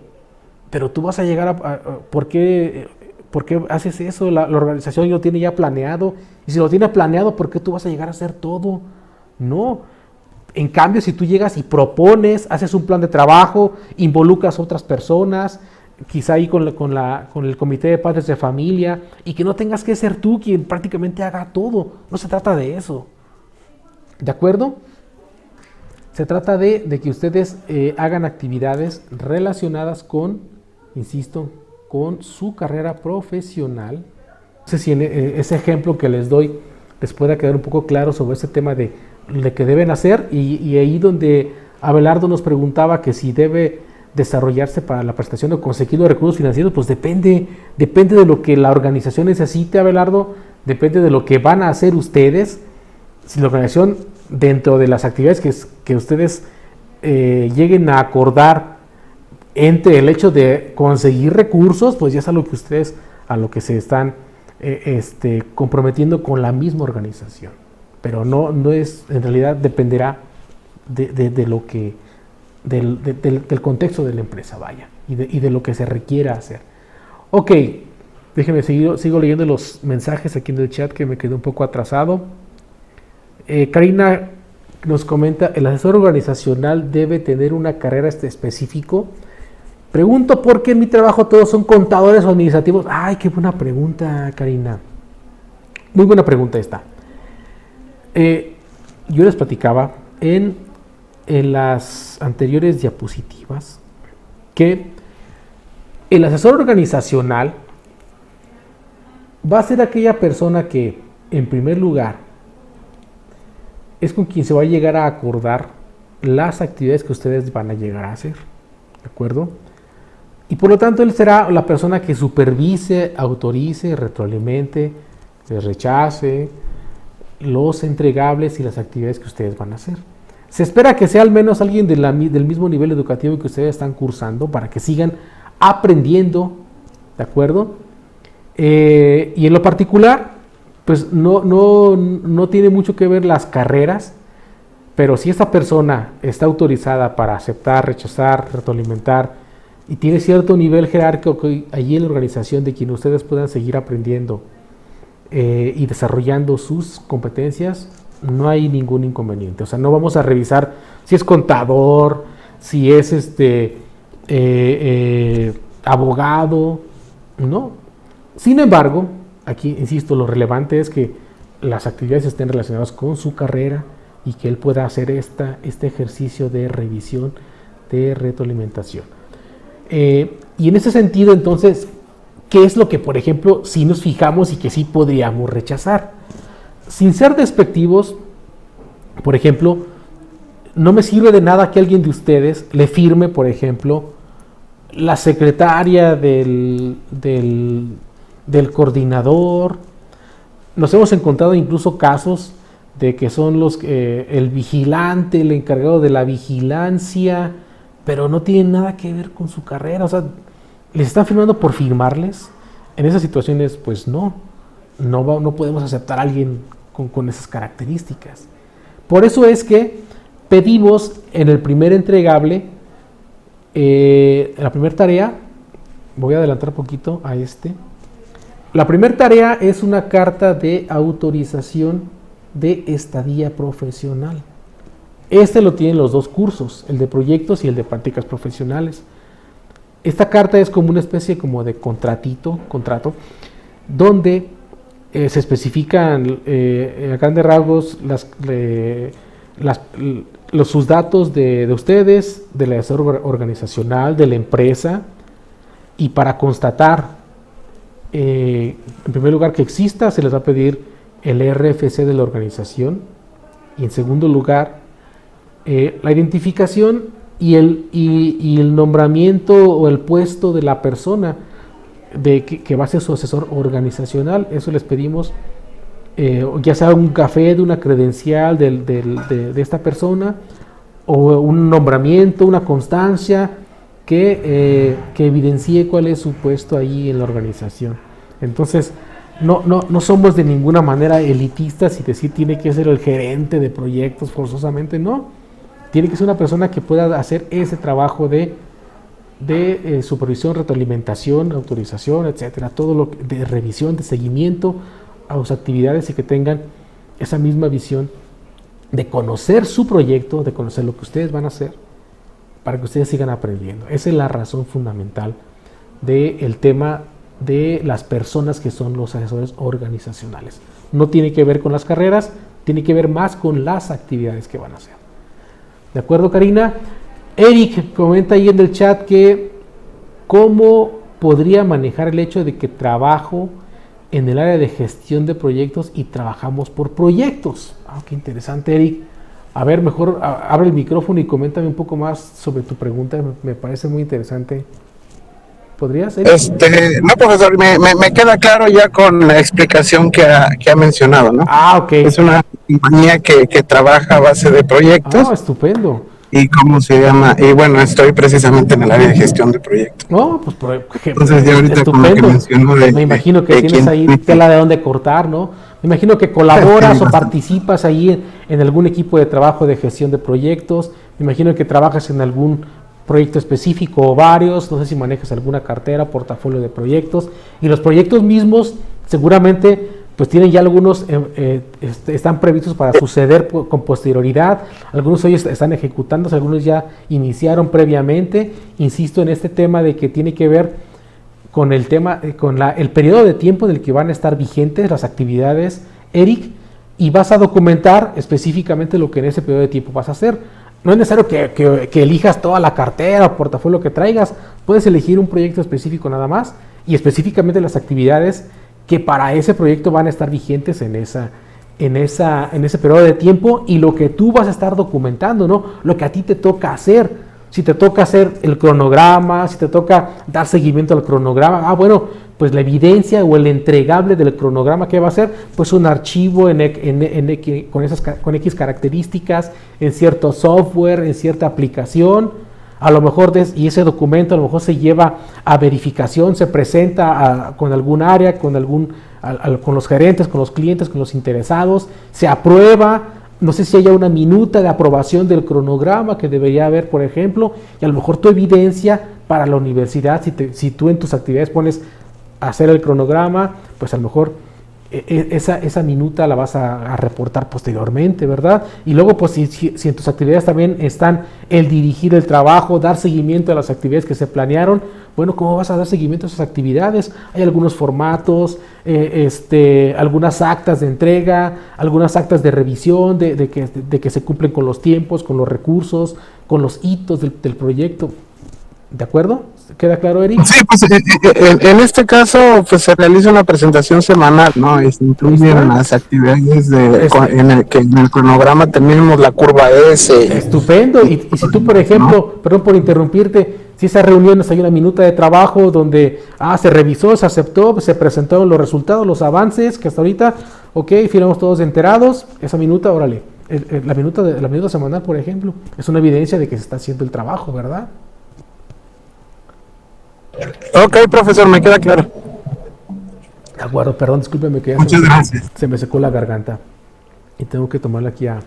tú vas a llegar ¿por qué haces eso? La organización lo tiene ya planeado, y si lo tiene planeado, ¿por qué tú vas a llegar a hacer todo? No. En cambio, si tú llegas y propones, haces un plan de trabajo, involucras a otras personas, quizá ahí con el comité de padres de familia, y que no tengas que ser tú quien prácticamente haga todo. No se trata de eso. ¿De acuerdo? Se trata de que ustedes hagan actividades relacionadas con, insisto, con su carrera profesional. No sé si ese ejemplo que les doy les pueda quedar un poco claro sobre ese tema de que deben hacer, y ahí donde Abelardo nos preguntaba que si debe desarrollarse para la prestación o conseguir los recursos financieros, pues depende de lo que la organización necesite, Abelardo, depende de lo que van a hacer ustedes. Si la organización, dentro de las actividades que ustedes lleguen a acordar entre el hecho de conseguir recursos, pues ya es a lo que se están comprometiendo con la misma organización. pero no es, en realidad dependerá de lo que, del contexto de la empresa, vaya, y de lo que se requiera hacer. Ok, déjenme sigo leyendo los mensajes aquí en el chat, que me quedé un poco atrasado. Karina nos comenta, ¿el asesor organizacional debe tener una carrera específico? Pregunto porque en mi trabajo todos son contadores o administrativos. Ay, qué buena pregunta, Karina. Muy buena pregunta esta. Yo les platicaba en las anteriores diapositivas que el asesor organizacional va a ser aquella persona que, en primer lugar, es con quien se va a llegar a acordar las actividades que ustedes van a llegar a hacer, ¿de acuerdo? Y por lo tanto él será la persona que supervise, autorice, retroalimente, rechace los entregables y las actividades que ustedes van a hacer. Se espera que sea al menos alguien del mismo nivel educativo que ustedes están cursando para que sigan aprendiendo, ¿de acuerdo? Y en lo particular, pues no tiene mucho que ver las carreras, pero si esta persona está autorizada para aceptar, rechazar, retroalimentar y tiene cierto nivel jerárquico allí en la organización de quien ustedes puedan seguir aprendiendo y desarrollando sus competencias, no hay ningún inconveniente. O sea, no vamos a revisar si es contador, si es abogado, no. Sin embargo, aquí, insisto, lo relevante es que las actividades estén relacionadas con su carrera y que él pueda hacer este ejercicio de revisión, de retroalimentación. Y en ese sentido, entonces, ¿qué es lo que, por ejemplo, si nos fijamos y que sí podríamos rechazar? Sin ser despectivos, por ejemplo, no me sirve de nada que alguien de ustedes le firme, por ejemplo, la secretaria del coordinador. Nos hemos encontrado incluso casos de que son el vigilante, el encargado de la vigilancia, pero no tienen nada que ver con su carrera. O sea, ¿les están firmando por firmarles? En esas situaciones, pues no podemos aceptar a alguien con esas características. Por eso es que pedimos en el primer entregable, la primera tarea, voy a adelantar un poquito a la primera tarea es una carta de autorización de estadía profesional. Lo tienen los dos cursos, el de proyectos y el de prácticas profesionales. Esta carta es como una especie como de contrato, donde se especifican a grandes rasgos sus datos de ustedes, del asesor organizacional, de la empresa, y para constatar, en primer lugar, que exista, se les va a pedir el RFC de la organización, y en segundo lugar, la identificación y el nombramiento o el puesto de la persona que va a ser su asesor organizacional. Eso les pedimos, ya sea un café de una credencial de esta persona, o un nombramiento, una constancia que evidencie cuál es su puesto ahí en la organización. Entonces, no somos de ninguna manera elitistas y decir tiene que ser el gerente de proyectos forzosamente, no. Tiene que ser una persona que pueda hacer ese trabajo de supervisión, retroalimentación, autorización, etcétera, todo lo de revisión, de seguimiento a sus actividades, y que tengan esa misma visión de conocer su proyecto, de conocer lo que ustedes van a hacer, para que ustedes sigan aprendiendo. Esa es la razón fundamental del tema de las personas que son los asesores organizacionales. No tiene que ver con las carreras, tiene que ver más con las actividades que van a hacer. ¿De acuerdo, Karina? Eric comenta ahí en el chat que cómo podría manejar el hecho de que trabajo en el área de gestión de proyectos y trabajamos por proyectos. Qué interesante, Eric. A ver, mejor abre el micrófono y coméntame un poco más sobre tu pregunta. Me parece muy interesante. ¿Podrías, Eric? No, profesor, me queda claro ya con la explicación que ha mencionado, ¿no? Ok. Es una compañía que trabaja a base de proyectos. Estupendo. ¿Y cómo se llama? Y bueno, estoy precisamente en el área de gestión de proyectos. Pues entonces ya ahorita estupendo. con lo que mencionó me imagino que tienes ahí tela de dónde cortar, ¿no? Me imagino que colaboras o participas ahí en algún equipo de trabajo de gestión de proyectos. Me imagino que trabajas en algún proyecto específico o varios. No sé si manejas alguna cartera, portafolio de proyectos. Y los proyectos mismos seguramente pues tienen ya algunos, están previstos para suceder con posterioridad. Algunos de ellos están ejecutándose, algunos ya iniciaron previamente. Insisto en este tema de que tiene que ver con el tema, el periodo de tiempo en el que van a estar vigentes las actividades, Eric, y vas a documentar específicamente lo que en ese periodo de tiempo vas a hacer. No es necesario que elijas toda la cartera o portafolio que traigas. Puedes elegir un proyecto específico nada más y específicamente las actividades que para ese proyecto van a estar vigentes en ese periodo de tiempo y lo que tú vas a estar documentando, ¿no? Lo que a ti te toca hacer. Si te toca hacer el cronograma, si te toca dar seguimiento al cronograma, bueno, pues la evidencia o el entregable del cronograma que va a ser, pues un archivo con X características, en cierto software, en cierta aplicación. A lo mejor, y ese documento a lo mejor se lleva a verificación, se presenta con algún área, con los gerentes, con los clientes, con los interesados, se aprueba. No sé si haya una minuta de aprobación del cronograma que debería haber, por ejemplo, y a lo mejor tu evidencia para la universidad, si tú en tus actividades pones a hacer el cronograma, pues a lo mejor esa minuta la vas a reportar posteriormente, ¿verdad? Y luego, pues si en tus actividades también están el dirigir el trabajo, dar seguimiento a las actividades que se planearon, bueno, ¿cómo vas a dar seguimiento a esas actividades? Hay algunos formatos, algunas actas de entrega, algunas actas de revisión, de que se cumplen con los tiempos, con los recursos, con los hitos del proyecto. ¿De acuerdo? ¿Queda claro, Eric? Sí, pues en este caso pues se realiza una presentación semanal, ¿no? Y se incluyen las actividades en el cronograma tenemos la curva S. Estupendo. Y si tú, por ejemplo, ¿no? Perdón por interrumpirte, si esa reunión hay una minuta de trabajo donde se revisó, se aceptó, se presentaron los resultados, los avances, que hasta ahorita, ok, firmamos todos enterados, esa minuta, órale, la minuta semanal, por ejemplo, es una evidencia de que se está haciendo el trabajo, ¿verdad? Ok, profesor, me queda claro. De acuerdo, perdón, discúlpeme que muchas gracias. Se me secó la garganta y tengo que tomarle aquí a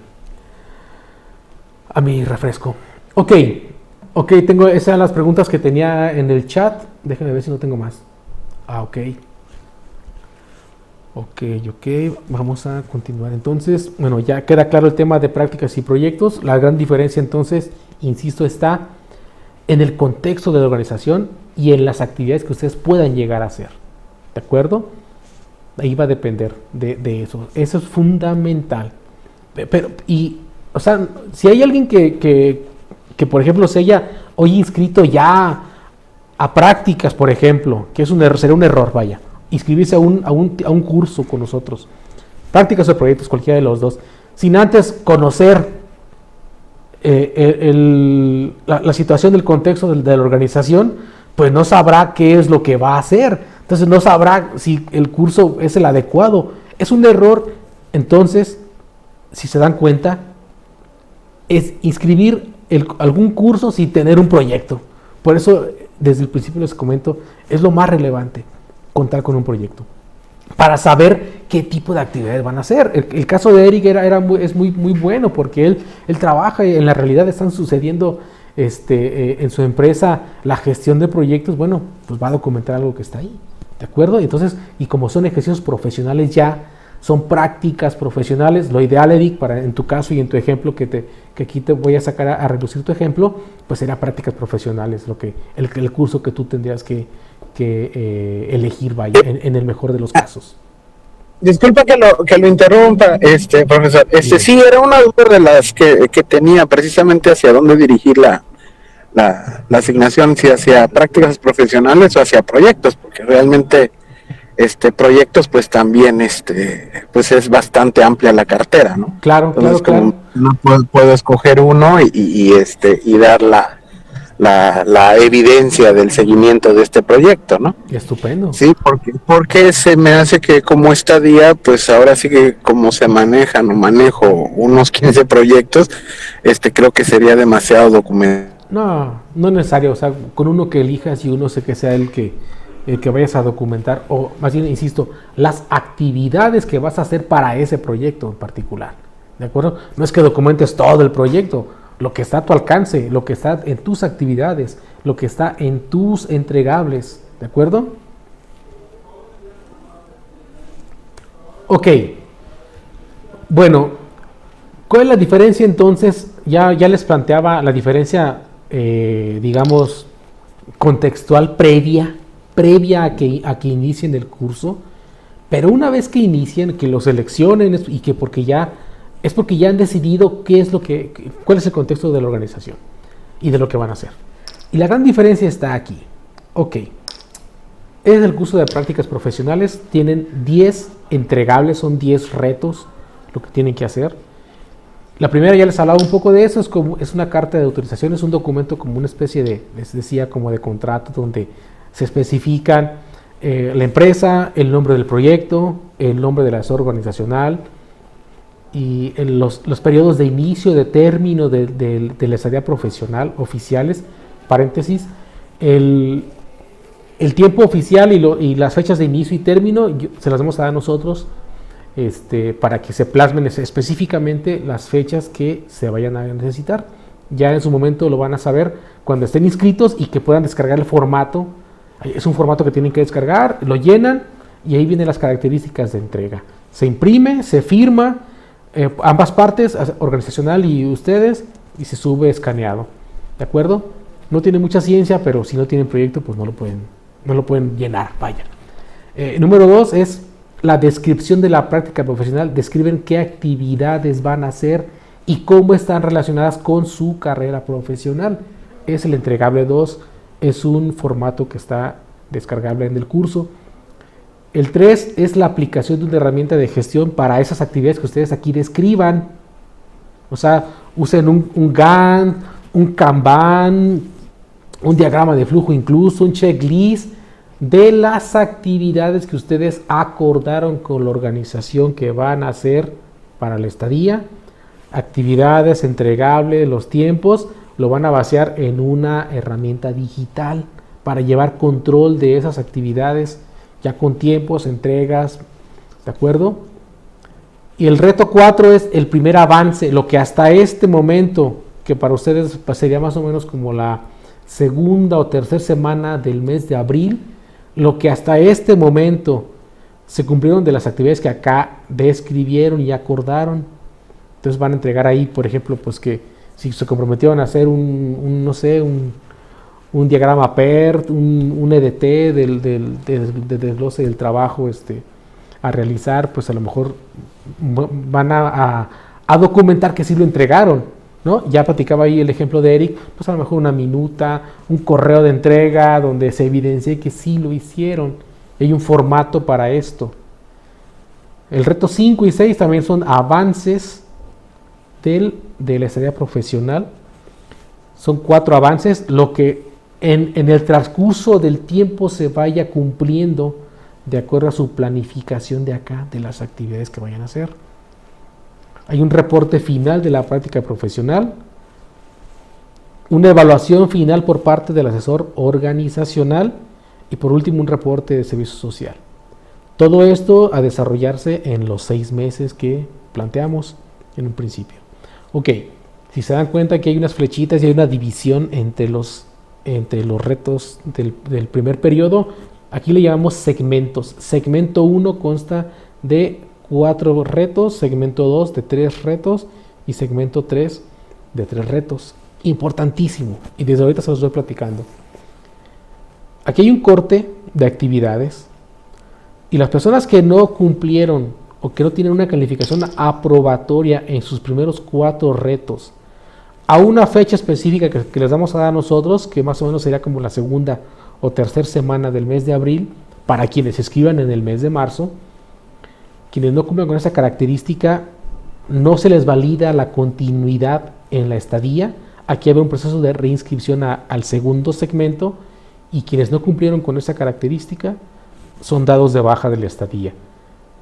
mi refresco. Ok, tengo esas son las preguntas que tenía en el chat. Déjenme ver si no tengo más. Ok, vamos a continuar. Entonces, bueno, ya queda claro el tema de prácticas y proyectos. La gran diferencia entonces, insisto, está en el contexto de la organización y en las actividades que ustedes puedan llegar a hacer. ¿De acuerdo? Ahí va a depender de eso. Eso es fundamental. O sea, si hay alguien que por ejemplo, se haya hoy inscrito ya a prácticas, por ejemplo, que es sería un error, vaya, inscribirse a un curso con nosotros, prácticas o proyectos, cualquiera de los dos, sin antes conocer la situación del contexto de la organización, pues no sabrá qué es lo que va a hacer. Entonces no sabrá si el curso es el adecuado. Es un error, entonces, si se dan cuenta, es inscribir algún curso sin tener un proyecto. Por eso, desde el principio les comento, es lo más relevante, contar con un proyecto, para saber qué tipo de actividades van a hacer. El caso de Eric es muy bueno, porque él trabaja y en la realidad están sucediendo en su empresa la gestión de proyectos. Bueno, pues va a documentar algo que está ahí, ¿de acuerdo? Entonces, y como son ejercicios profesionales ya, son prácticas profesionales, lo ideal, Eric, en tu caso y en tu ejemplo, que aquí te voy a sacar a reducir tu ejemplo, pues será prácticas profesionales, el curso que tú tendrías que elegir, vaya, en el mejor de los casos. Disculpa que lo interrumpa, profesor. Sí, era una duda de las que tenía precisamente hacia dónde dirigir la asignación, si hacia prácticas profesionales o hacia proyectos, porque realmente proyectos pues también pues es bastante amplia la cartera, ¿no? Claro. Entonces, claro. No puedo escoger uno y dar la evidencia del seguimiento de este proyecto, ¿no? Estupendo. Sí, porque se me hace que como estadía, pues ahora sí que como se manejo unos 15 proyectos, creo que sería demasiado documento. No es necesario, o sea, con uno que elijas y uno sé que sea el que el que vayas a documentar, o más bien, insisto, las actividades que vas a hacer para ese proyecto en particular. ¿De acuerdo? No es que documentes todo el proyecto, lo que está a tu alcance, lo que está en tus actividades, lo que está en tus entregables. ¿De acuerdo? Ok. Bueno, ¿cuál es la diferencia entonces? Ya les planteaba la diferencia, digamos, contextual previa a que inicien el curso, pero una vez que inicien, que lo seleccionen y que porque ya han decidido cuál es el contexto de la organización y de lo que van a hacer. Y la gran diferencia está aquí. Ok, es el curso de prácticas profesionales, tienen 10 entregables, son 10 retos lo que tienen que hacer. La primera ya les hablaba un poco de eso, es una carta de autorización, es un documento como una especie de, les decía, como de contrato donde se especifican la empresa, el nombre del proyecto, el nombre de la asesor organizacional y los periodos de inicio, de término de la estadía profesional oficiales, paréntesis, el tiempo oficial y las fechas de inicio y término se las vamos a dar nosotros para que se plasmen específicamente las fechas que se vayan a necesitar. Ya en su momento lo van a saber cuando estén inscritos y que puedan descargar el formato. Es un formato que tienen que descargar, lo llenan y ahí vienen las características de entrega. Se imprime, se firma, ambas partes, organizacional y ustedes, y se sube escaneado. ¿De acuerdo? No tiene mucha ciencia, pero si no tienen proyecto, pues no lo pueden llenar, vaya. Número 2 es la descripción de la práctica profesional. Describen qué actividades van a hacer y cómo están relacionadas con su carrera profesional. Es el entregable 2. Es un formato que está descargable en el curso. El 3 es la aplicación de una herramienta de gestión para esas actividades que ustedes aquí describan. O sea, usen un Gantt, un Kanban, un diagrama de flujo incluso, un checklist de las actividades que ustedes acordaron con la organización que van a hacer para la estadía. Actividades, entregables, los tiempos, lo van a vaciar en una herramienta digital para llevar control de esas actividades ya con tiempos, entregas, ¿de acuerdo? Y el reto 4 es el primer avance, lo que hasta este momento, que para ustedes sería más o menos como la segunda o tercera semana del mes de abril, lo que hasta este momento se cumplieron de las actividades que acá describieron y acordaron. Entonces van a entregar ahí, por ejemplo, pues que si se comprometieron a hacer un diagrama PERT, un EDT del desglose del trabajo a realizar, pues a lo mejor van a documentar que sí lo entregaron, ¿no? Ya platicaba ahí el ejemplo de Eric, pues a lo mejor una minuta, un correo de entrega donde se evidencie que sí lo hicieron. Hay un formato para esto. El reto 5 y 6 también son avances de la estadía profesional. Son 4 avances, lo que en el transcurso del tiempo se vaya cumpliendo de acuerdo a su planificación de acá, de las actividades que vayan a hacer. Hay un reporte final de la práctica profesional, una evaluación final por parte del asesor organizacional y por último un reporte de servicio social. Todo esto a desarrollarse en los 6 meses que planteamos en un principio. Ok, si se dan cuenta que hay unas flechitas y hay una división entre los retos del primer periodo, aquí le llamamos segmentos. Segmento 1 consta de 4 retos, segmento 2 de 3 retos y segmento 3 de 3 retos. Importantísimo, y desde ahorita se los estoy platicando. Aquí hay un corte de actividades y las personas que no cumplieron o que no tienen una calificación aprobatoria en sus primeros 4 retos a una fecha específica que les vamos a dar nosotros, que más o menos sería como la segunda o tercera semana del mes de abril, para quienes se escriban en el mes de marzo. Quienes no cumplan con esa característica, no se les valida la continuidad en la estadía. Aquí hay un proceso de reinscripción al segundo segmento y quienes no cumplieron con esa característica son dados de baja de la estadía,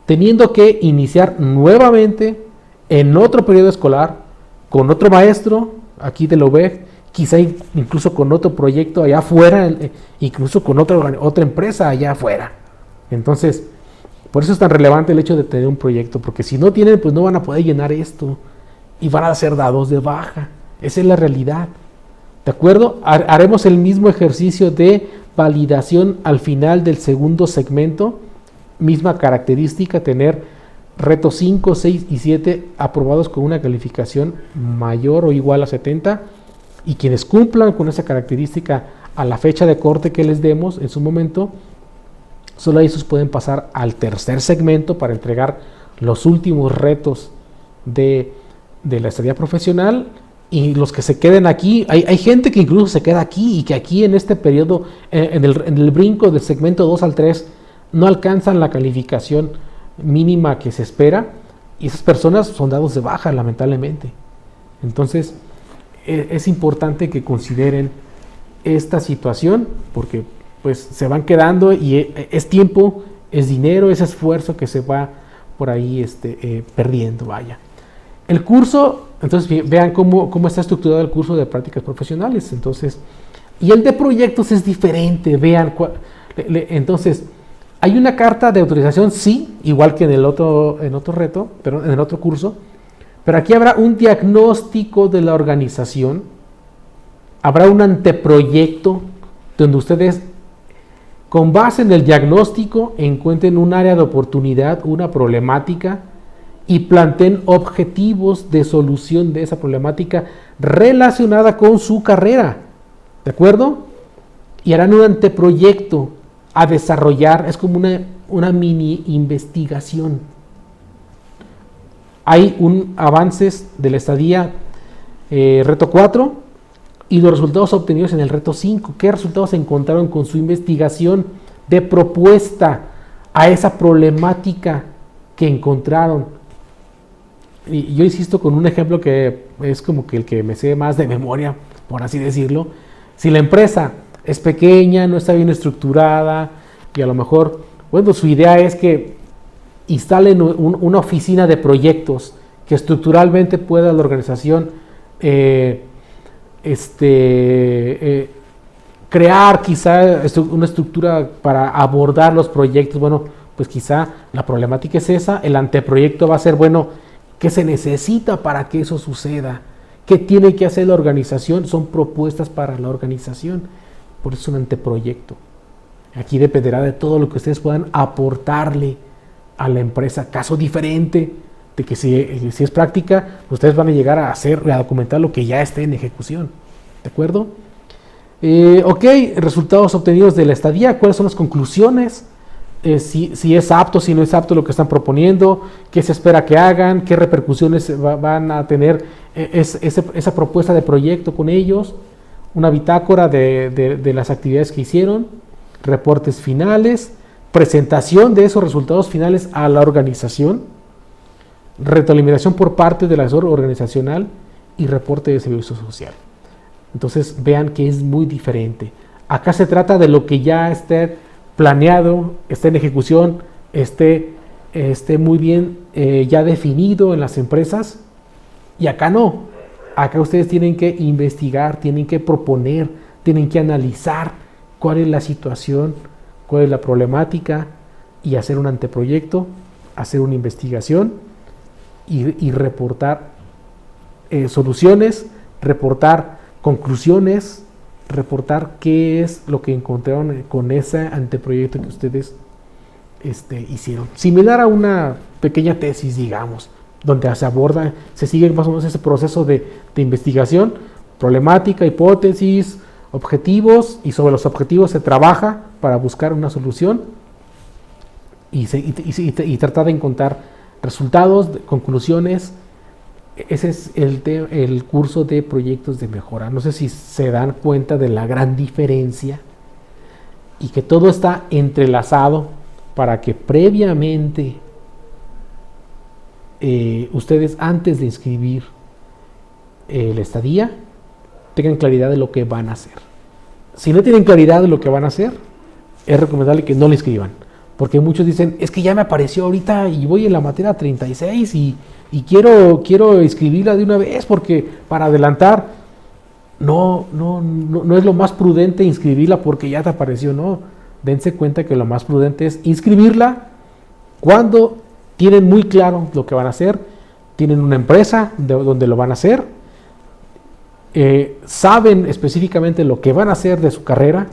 teniendo que iniciar nuevamente en otro periodo escolar con otro maestro aquí de la UVEC quizá incluso con otro proyecto allá afuera, incluso con otra empresa allá afuera. Entonces, por eso es tan relevante el hecho de tener un proyecto, porque si no tienen, pues no van a poder llenar esto y van a ser dados de baja. Esa es la realidad. ¿De acuerdo? Haremos el mismo ejercicio de validación al final del segundo segmento, misma característica, tener retos 5, 6 y 7 aprobados con una calificación mayor o igual a 70, y quienes cumplan con esa característica a la fecha de corte que les demos en su momento, solo esos pueden pasar al tercer segmento para entregar los últimos retos de la estadía profesional. Y los que se queden aquí, hay gente que incluso se queda aquí y que aquí en este periodo, en el brinco del segmento 2 al 3, no alcanzan la calificación mínima que se espera, y esas personas son dados de baja, lamentablemente. Entonces, es importante que consideren esta situación, porque pues se van quedando y es tiempo, es dinero, es esfuerzo que se va por ahí perdiendo, vaya. El curso, entonces vean cómo está estructurado el curso de prácticas profesionales. Entonces, y el de proyectos es diferente, vean. Entonces, hay una carta de autorización, sí, igual que en otro reto, pero en el otro curso, pero aquí habrá un diagnóstico de la organización, habrá un anteproyecto donde ustedes, con base en el diagnóstico, encuentren un área de oportunidad, una problemática, y planteen objetivos de solución de esa problemática relacionada con su carrera, ¿de acuerdo? Y harán un anteproyecto a desarrollar, es como una mini investigación. Hay avances de la estadía reto 4 y los resultados obtenidos en el reto 5. ¿Qué resultados encontraron con su investigación de propuesta a esa problemática que encontraron? Y yo insisto con un ejemplo que es como que el que me sé más de memoria, por así decirlo. Si la empresa es pequeña, no está bien estructurada, y a lo mejor, bueno, su idea es que instalen una oficina de proyectos que estructuralmente pueda la organización crear quizá una estructura para abordar los proyectos. Bueno, pues quizá la problemática es esa, el anteproyecto va a ser, bueno, ¿qué se necesita para que eso suceda? ¿Qué tiene que hacer la organización? Son propuestas para la organización. Por eso es un anteproyecto. Aquí dependerá de todo lo que ustedes puedan aportarle a la empresa. Caso diferente de que si es práctica, ustedes van a llegar a documentar lo que ya esté en ejecución. ¿De acuerdo? Ok, resultados obtenidos de la estadía. ¿Cuáles son las conclusiones? Si es apto, si no es apto lo que están proponiendo, qué se espera que hagan, qué repercusiones van a tener esa propuesta de proyecto con ellos, una bitácora de las actividades que hicieron, reportes finales, presentación de esos resultados finales a la organización, retroalimentación por parte del asesor organizacional y reporte de servicio social. Entonces vean que es muy diferente. Acá se trata de lo que ya esté planeado, esté en ejecución, esté muy bien ya definido en las empresas, y acá no. Acá ustedes tienen que investigar, tienen que proponer, tienen que analizar cuál es la situación, cuál es la problemática, y hacer un anteproyecto, hacer una investigación y reportar soluciones, reportar conclusiones, reportar qué es lo que encontraron con ese anteproyecto que ustedes hicieron. Similar a una pequeña tesis, digamos, donde se sigue más o menos ese proceso de investigación, problemática, hipótesis, objetivos, y sobre los objetivos se trabaja para buscar una solución y tratar de encontrar resultados, conclusiones. Ese es el curso de proyectos de mejora. No sé si se dan cuenta de la gran diferencia y que todo está entrelazado para que previamente ustedes, antes de inscribir la estadía, tengan claridad de lo que van a hacer. Si no tienen claridad de lo que van a hacer, es recomendable que no le inscriban, porque muchos dicen, es que ya me apareció ahorita y voy en la materia 36 y quiero inscribirla de una vez porque para adelantar. no es lo más prudente inscribirla porque ya te apareció, no. Dense cuenta que lo más prudente es inscribirla cuando tienen muy claro lo que van a hacer, tienen una empresa donde lo van a hacer, saben específicamente lo que van a hacer de su carrera,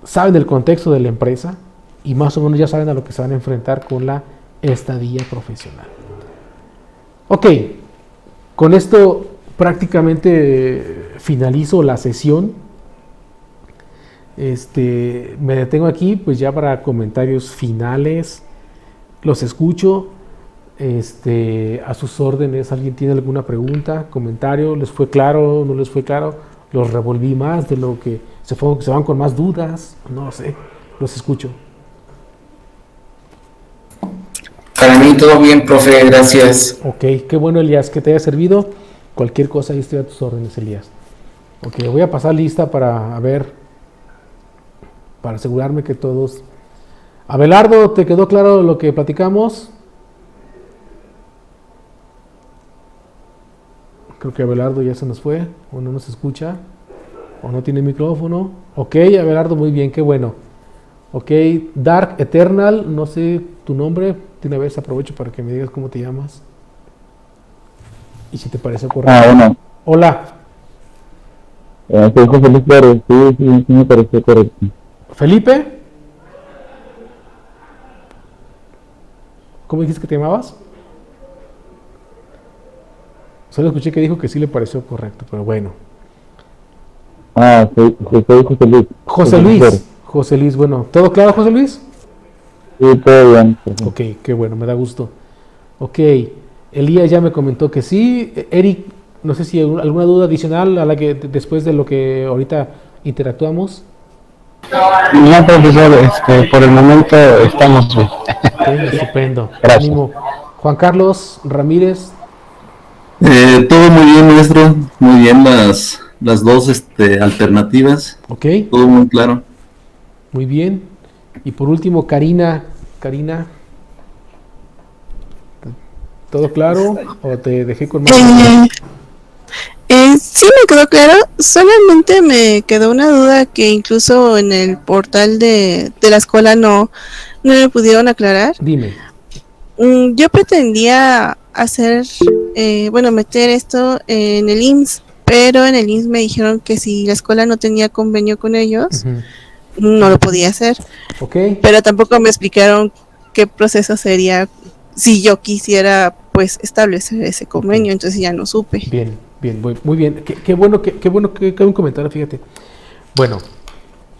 saben el contexto de la empresa y más o menos ya saben a lo que se van a enfrentar con la estadía profesional. Ok, con esto prácticamente finalizo la sesión. Me detengo aquí pues ya para comentarios finales. Los escucho. A sus órdenes. ¿Alguien tiene alguna pregunta, comentario? ¿Les fue claro? ¿No les fue claro? ¿Los revolví más de lo que se van con más dudas? No sé. Los escucho. Para mí todo bien, profe, gracias. Ok, qué bueno, Elías, que te haya servido. Cualquier cosa, ahí estoy a tus órdenes, Elías. Ok, voy a pasar lista para asegurarme que todos... Abelardo, ¿te quedó claro lo que platicamos? Creo que Abelardo ya se nos fue, o no nos escucha, o no tiene micrófono. Ok, Abelardo, muy bien, qué bueno. Ok, Dark Eternal, no sé tu nombre, de una vez aprovecho para que me digas cómo te llamas. Y si te parece correcto. Bueno. Hola. Soy José Luis Flores, sí, me pareció correcto. ¿Felipe? ¿Cómo dijiste que te llamabas? Solo escuché que dijo que sí le pareció correcto, pero bueno. Soy José Luis. José Luis, bueno. ¿Todo claro, José Luis? Sí, todo bien. Ok, qué bueno, me da gusto. Ok, Elías ya me comentó que sí. Eric, no sé si hay alguna duda adicional a la que después de lo que ahorita interactuamos. No, profesor, por el momento estamos bien. Okay, estupendo. Gracias. Ánimo. Juan Carlos Ramírez. Todo muy bien, maestro. Muy bien las dos alternativas. Ok, Todo muy claro. muy bien. Y por último, Karina. ¿Todo claro? ¿O te dejé con más? Sí me quedó claro, solamente me quedó una duda que incluso en el portal de la escuela no me pudieron aclarar. Dime. Yo pretendía meter esto en el IMSS, pero en el IMSS me dijeron que si la escuela no tenía convenio con ellos, no lo podía hacer. Ok. Pero tampoco me explicaron qué proceso sería si yo quisiera pues establecer ese convenio, entonces ya no supe. Bien, muy bien. Qué bueno que un comentario, fíjate. Bueno,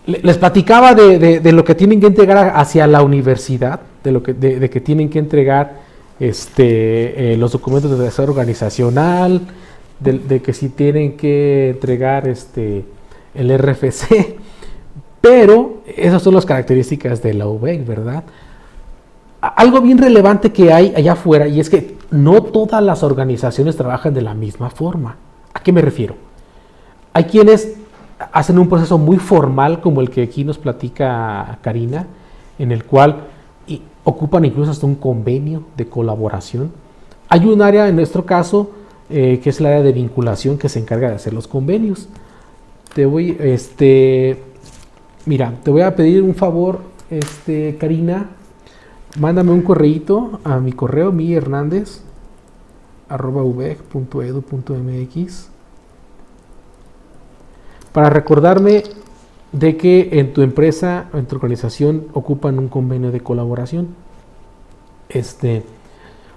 les platicaba de lo que tienen que entregar hacia la universidad, de que tienen que entregar los documentos de desarrollo organizacional, de que si tienen que entregar el RFC, pero esas son las características de la UBEC, ¿verdad? Algo bien relevante que hay allá afuera, y es que no todas las organizaciones trabajan de la misma forma. ¿A qué me refiero? Hay quienes hacen un proceso muy formal, como el que aquí nos platica Karina, en el cual ocupan incluso hasta un convenio de colaboración. Hay un área, en nuestro caso, que es el área de vinculación, que se encarga de hacer los convenios. Te voy a pedir un favor, Karina. Mándame un correíto a mi correo, mihernandez@ubeg.edu.mx, para recordarme de que en tu empresa o en tu organización ocupan un convenio de colaboración.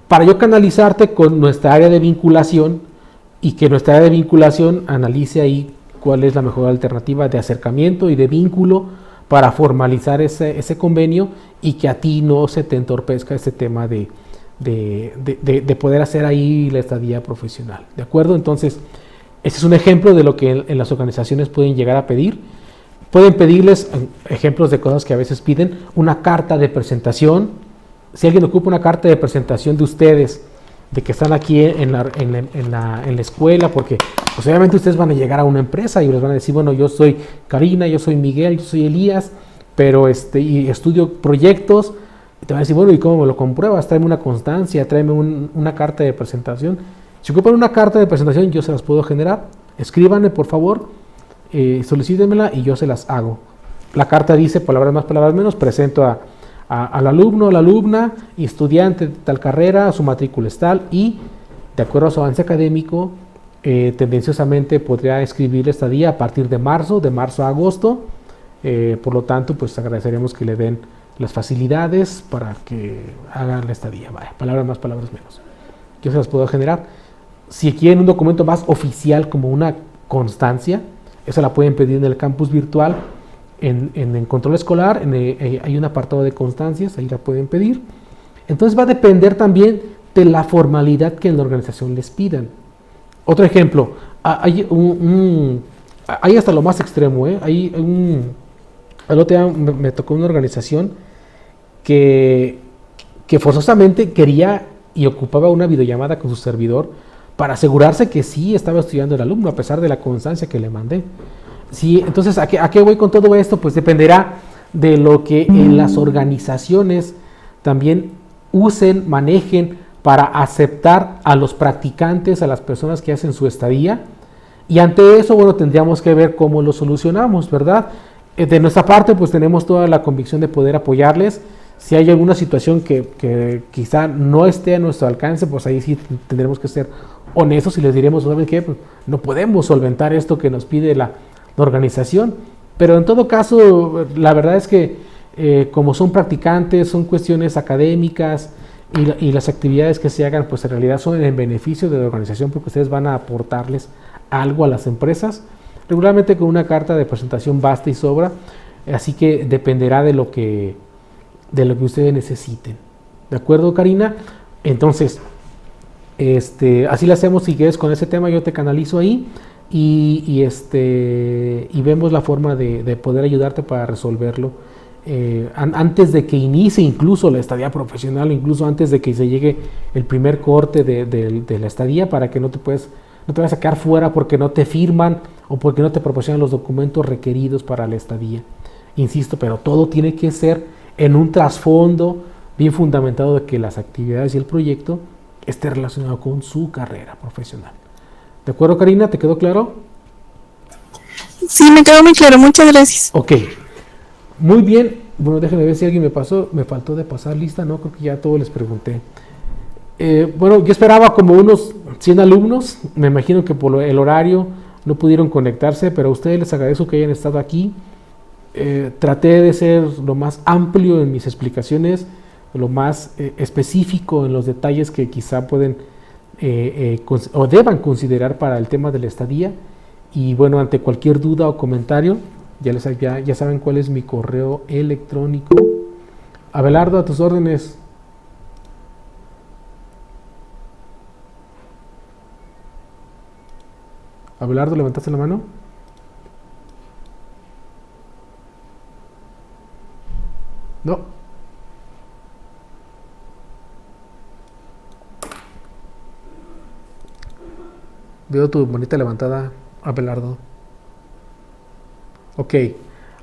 Para yo canalizarte con nuestra área de vinculación y que nuestra área de vinculación analice ahí cuál es la mejor alternativa de acercamiento y de vínculo para formalizar ese convenio y que a ti no se te entorpezca ese tema de poder hacer ahí la estadía profesional. ¿De acuerdo? Entonces, ese es un ejemplo de lo que en las organizaciones pueden llegar a pedir. Pueden pedirles ejemplos de cosas que a veces piden, una carta de presentación. Si alguien ocupa una carta de presentación de ustedes, de que están aquí en la escuela, porque pues obviamente ustedes van a llegar a una empresa y les van a decir, bueno, yo soy Karina, yo soy Miguel, yo soy Elías, pero y estudio proyectos, y te van a decir, bueno, ¿y cómo me lo compruebas? Tráeme una constancia, tráeme una carta de presentación. Si ocupan una carta de presentación, yo se las puedo generar. escríbanme por favor, solicítenmela y yo se las hago. La carta dice, palabras más, palabras menos, presento al alumno, a la alumna y estudiante de tal carrera, su matrícula es tal y de acuerdo a su avance académico, tendenciosamente podría escribir la estadía a partir de marzo a agosto. Por lo tanto, pues agradeceremos que le den las facilidades para que hagan la estadía. Vaya, palabras más, palabras menos. Yo se las puedo generar. Si quieren un documento más oficial como una constancia, esa la pueden pedir en el campus virtual, en control escolar, hay un apartado de constancias, ahí la pueden pedir. Entonces va a depender también de la formalidad que en la organización les pidan. Otro ejemplo, hay hasta lo más extremo, el otro día me tocó una organización que forzosamente quería y ocupaba una videollamada con su servidor para asegurarse que sí estaba estudiando el alumno a pesar de la constancia que le mandé. Sí, entonces, ¿a qué voy con todo esto? Pues dependerá de lo que las organizaciones también usen, manejen para aceptar a los practicantes, a las personas que hacen su estadía. Y ante eso, bueno, tendríamos que ver cómo lo solucionamos, ¿verdad? De nuestra parte, pues tenemos toda la convicción de poder apoyarles. Si hay alguna situación que quizá no esté a nuestro alcance, pues ahí sí tendremos que ser honestos y les diremos, ¿saben qué? Pues no podemos solventar esto que nos pide la organización. Pero en todo caso, la verdad es que como son practicantes, son cuestiones académicas y las actividades que se hagan, pues en realidad son en beneficio de la organización porque ustedes van a aportarles algo a las empresas, regularmente con una carta de presentación basta y sobra, así que dependerá de lo que ustedes necesiten. ¿De acuerdo, Karina? Entonces, así lo hacemos. Si quieres con ese tema, yo te canalizo ahí y vemos la forma de poder ayudarte para resolverlo antes de que inicie incluso la estadía profesional, incluso antes de que se llegue el primer corte de la estadía, para que no te vayas a quedar fuera porque no te firman o porque no te proporcionan los documentos requeridos para la estadía. Insisto, pero todo tiene que ser en un trasfondo bien fundamentado de que las actividades y el proyecto esté relacionado con su carrera profesional. ¿De acuerdo, Karina? ¿Te quedó claro? Sí, me quedó muy claro. Muchas gracias. Ok. Muy bien. Bueno, déjenme ver si alguien me faltó de pasar lista. No, creo que ya todos les pregunté. Bueno, yo esperaba como unos 100 alumnos. Me imagino que por el horario no pudieron conectarse, pero a ustedes les agradezco que hayan estado aquí. Traté de ser lo más amplio en mis explicaciones, lo más específico en los detalles que quizá pueden o deban considerar para el tema de la estadía. Y bueno, ante cualquier duda o comentario, ya saben cuál es mi correo electrónico. Abelardo, a tus órdenes. Abelardo, ¿levantaste la mano? No. Veo tu manita levantada, Abelardo. Ok.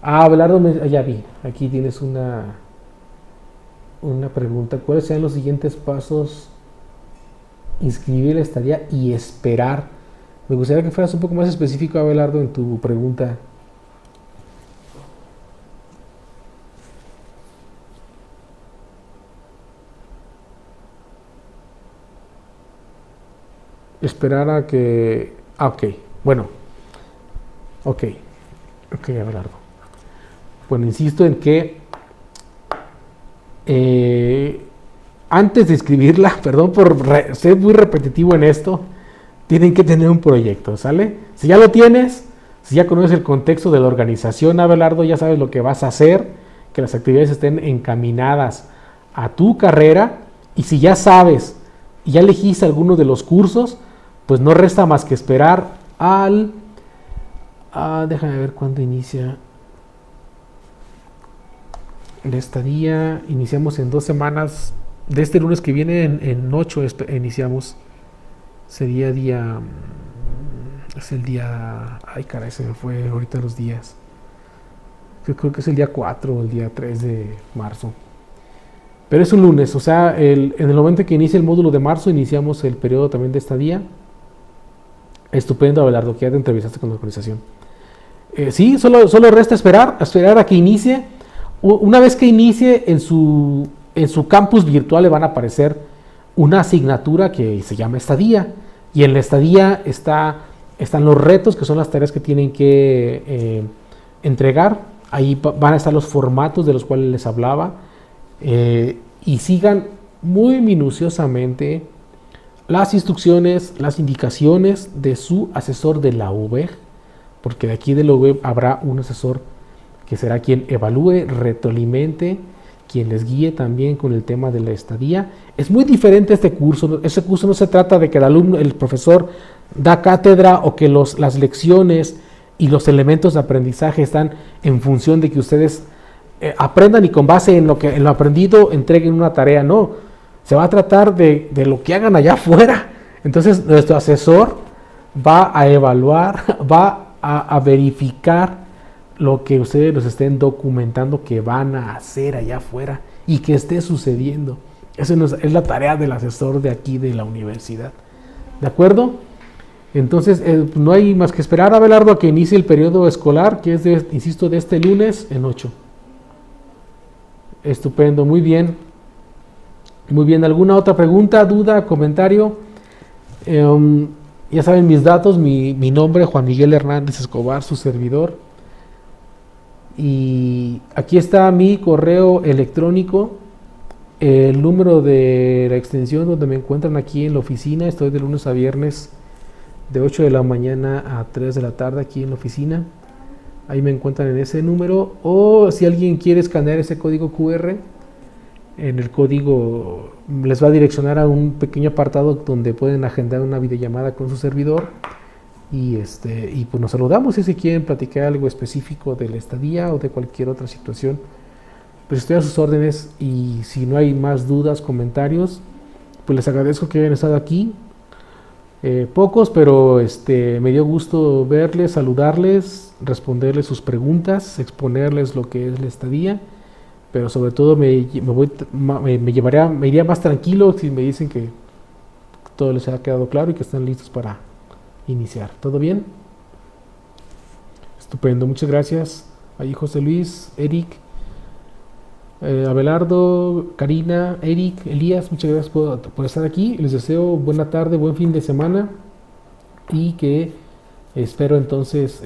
Abelardo, ya vi. Aquí tienes una pregunta. ¿Cuáles sean los siguientes pasos? Inscribir la estadía y esperar. Me gustaría que fueras un poco más específico, Abelardo, en tu pregunta. Esperar a que... ok. Bueno. Ok, Abelardo. Bueno, insisto en que antes de escribirla, perdón por ser muy repetitivo en esto, tienen que tener un proyecto, ¿sale? Si ya lo tienes, si ya conoces el contexto de la organización, Abelardo, ya sabes lo que vas a hacer, que las actividades estén encaminadas a tu carrera, y si ya sabes y ya elegiste alguno de los cursos, pues no resta más que esperar déjame ver cuándo inicia la estadía. Iniciamos en 2 semanas. De este lunes que viene, en 8 iniciamos. Sería es el día... ay, caray, se me fue ahorita los días. Creo que es el día 4 o el día 3 de marzo. Pero es un lunes, o sea, en el momento que inicia el módulo de marzo, iniciamos el periodo también de estadía. Estupendo, Abelardo, que ya te entrevistaste con la organización. Sí, solo resta esperar a que inicie. Una vez que inicie en su campus virtual le van a aparecer una asignatura que se llama estadía. Y en la estadía están los retos, que son las tareas que tienen que entregar. Ahí van a estar los formatos de los cuales les hablaba. Y sigan muy minuciosamente las instrucciones, las indicaciones de su asesor de la UVEG, porque de aquí de la UVEG habrá un asesor que será quien evalúe, retroalimente, quien les guíe también con el tema de la estadía. Es muy diferente este curso. Este curso no se trata de que el profesor da cátedra o que las lecciones y los elementos de aprendizaje están en función de que ustedes aprendan y con base en lo aprendido entreguen una tarea. No, se va a tratar de lo que hagan allá afuera. Entonces nuestro asesor va a evaluar, va a verificar lo que ustedes nos estén documentando que van a hacer allá afuera y que esté sucediendo. Esa es la tarea del asesor de aquí de la universidad. ¿De acuerdo? Entonces, no hay más que esperar, Abelardo, a que inicie el periodo escolar, que es, insisto, de este lunes en 8. Estupendo, muy bien. Muy bien, ¿alguna otra pregunta, duda, comentario? Ya saben mis datos, mi nombre, Juan Miguel Hernández Escobar, su servidor. Y aquí está mi correo electrónico, el número de la extensión donde me encuentran aquí en la oficina. Estoy de lunes a viernes de 8 de la mañana a 3 de la tarde aquí en la oficina. Ahí me encuentran en ese número. O si alguien quiere escanear ese código QR, en el código les va a direccionar a un pequeño apartado donde pueden agendar una videollamada con su servidor. Y pues nos saludamos si quieren platicar algo específico de la estadía o de cualquier otra situación. Pues estoy a sus órdenes, y si no hay más dudas, comentarios, pues les agradezco que hayan estado aquí. Pocos, pero me dio gusto verles, saludarles, responderles sus preguntas, exponerles lo que es la estadía. Pero sobre todo me iría más tranquilo si me dicen que todo les ha quedado claro y que están listos para iniciar. ¿Todo bien? Estupendo, muchas gracias. Ahí José Luis, Eric, Abelardo, Karina, Eric, Elías, muchas gracias por estar aquí. Les deseo buena tarde, buen fin de semana, y que espero entonces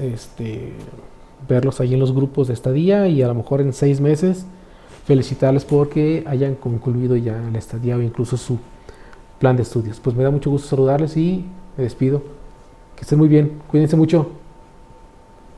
verlos ahí en los grupos de estadía, y a lo mejor en 6 meses felicitarles porque hayan concluido ya la estadía o incluso su plan de estudios. Pues me da mucho gusto saludarles y me despido. Que estén muy bien, cuídense mucho.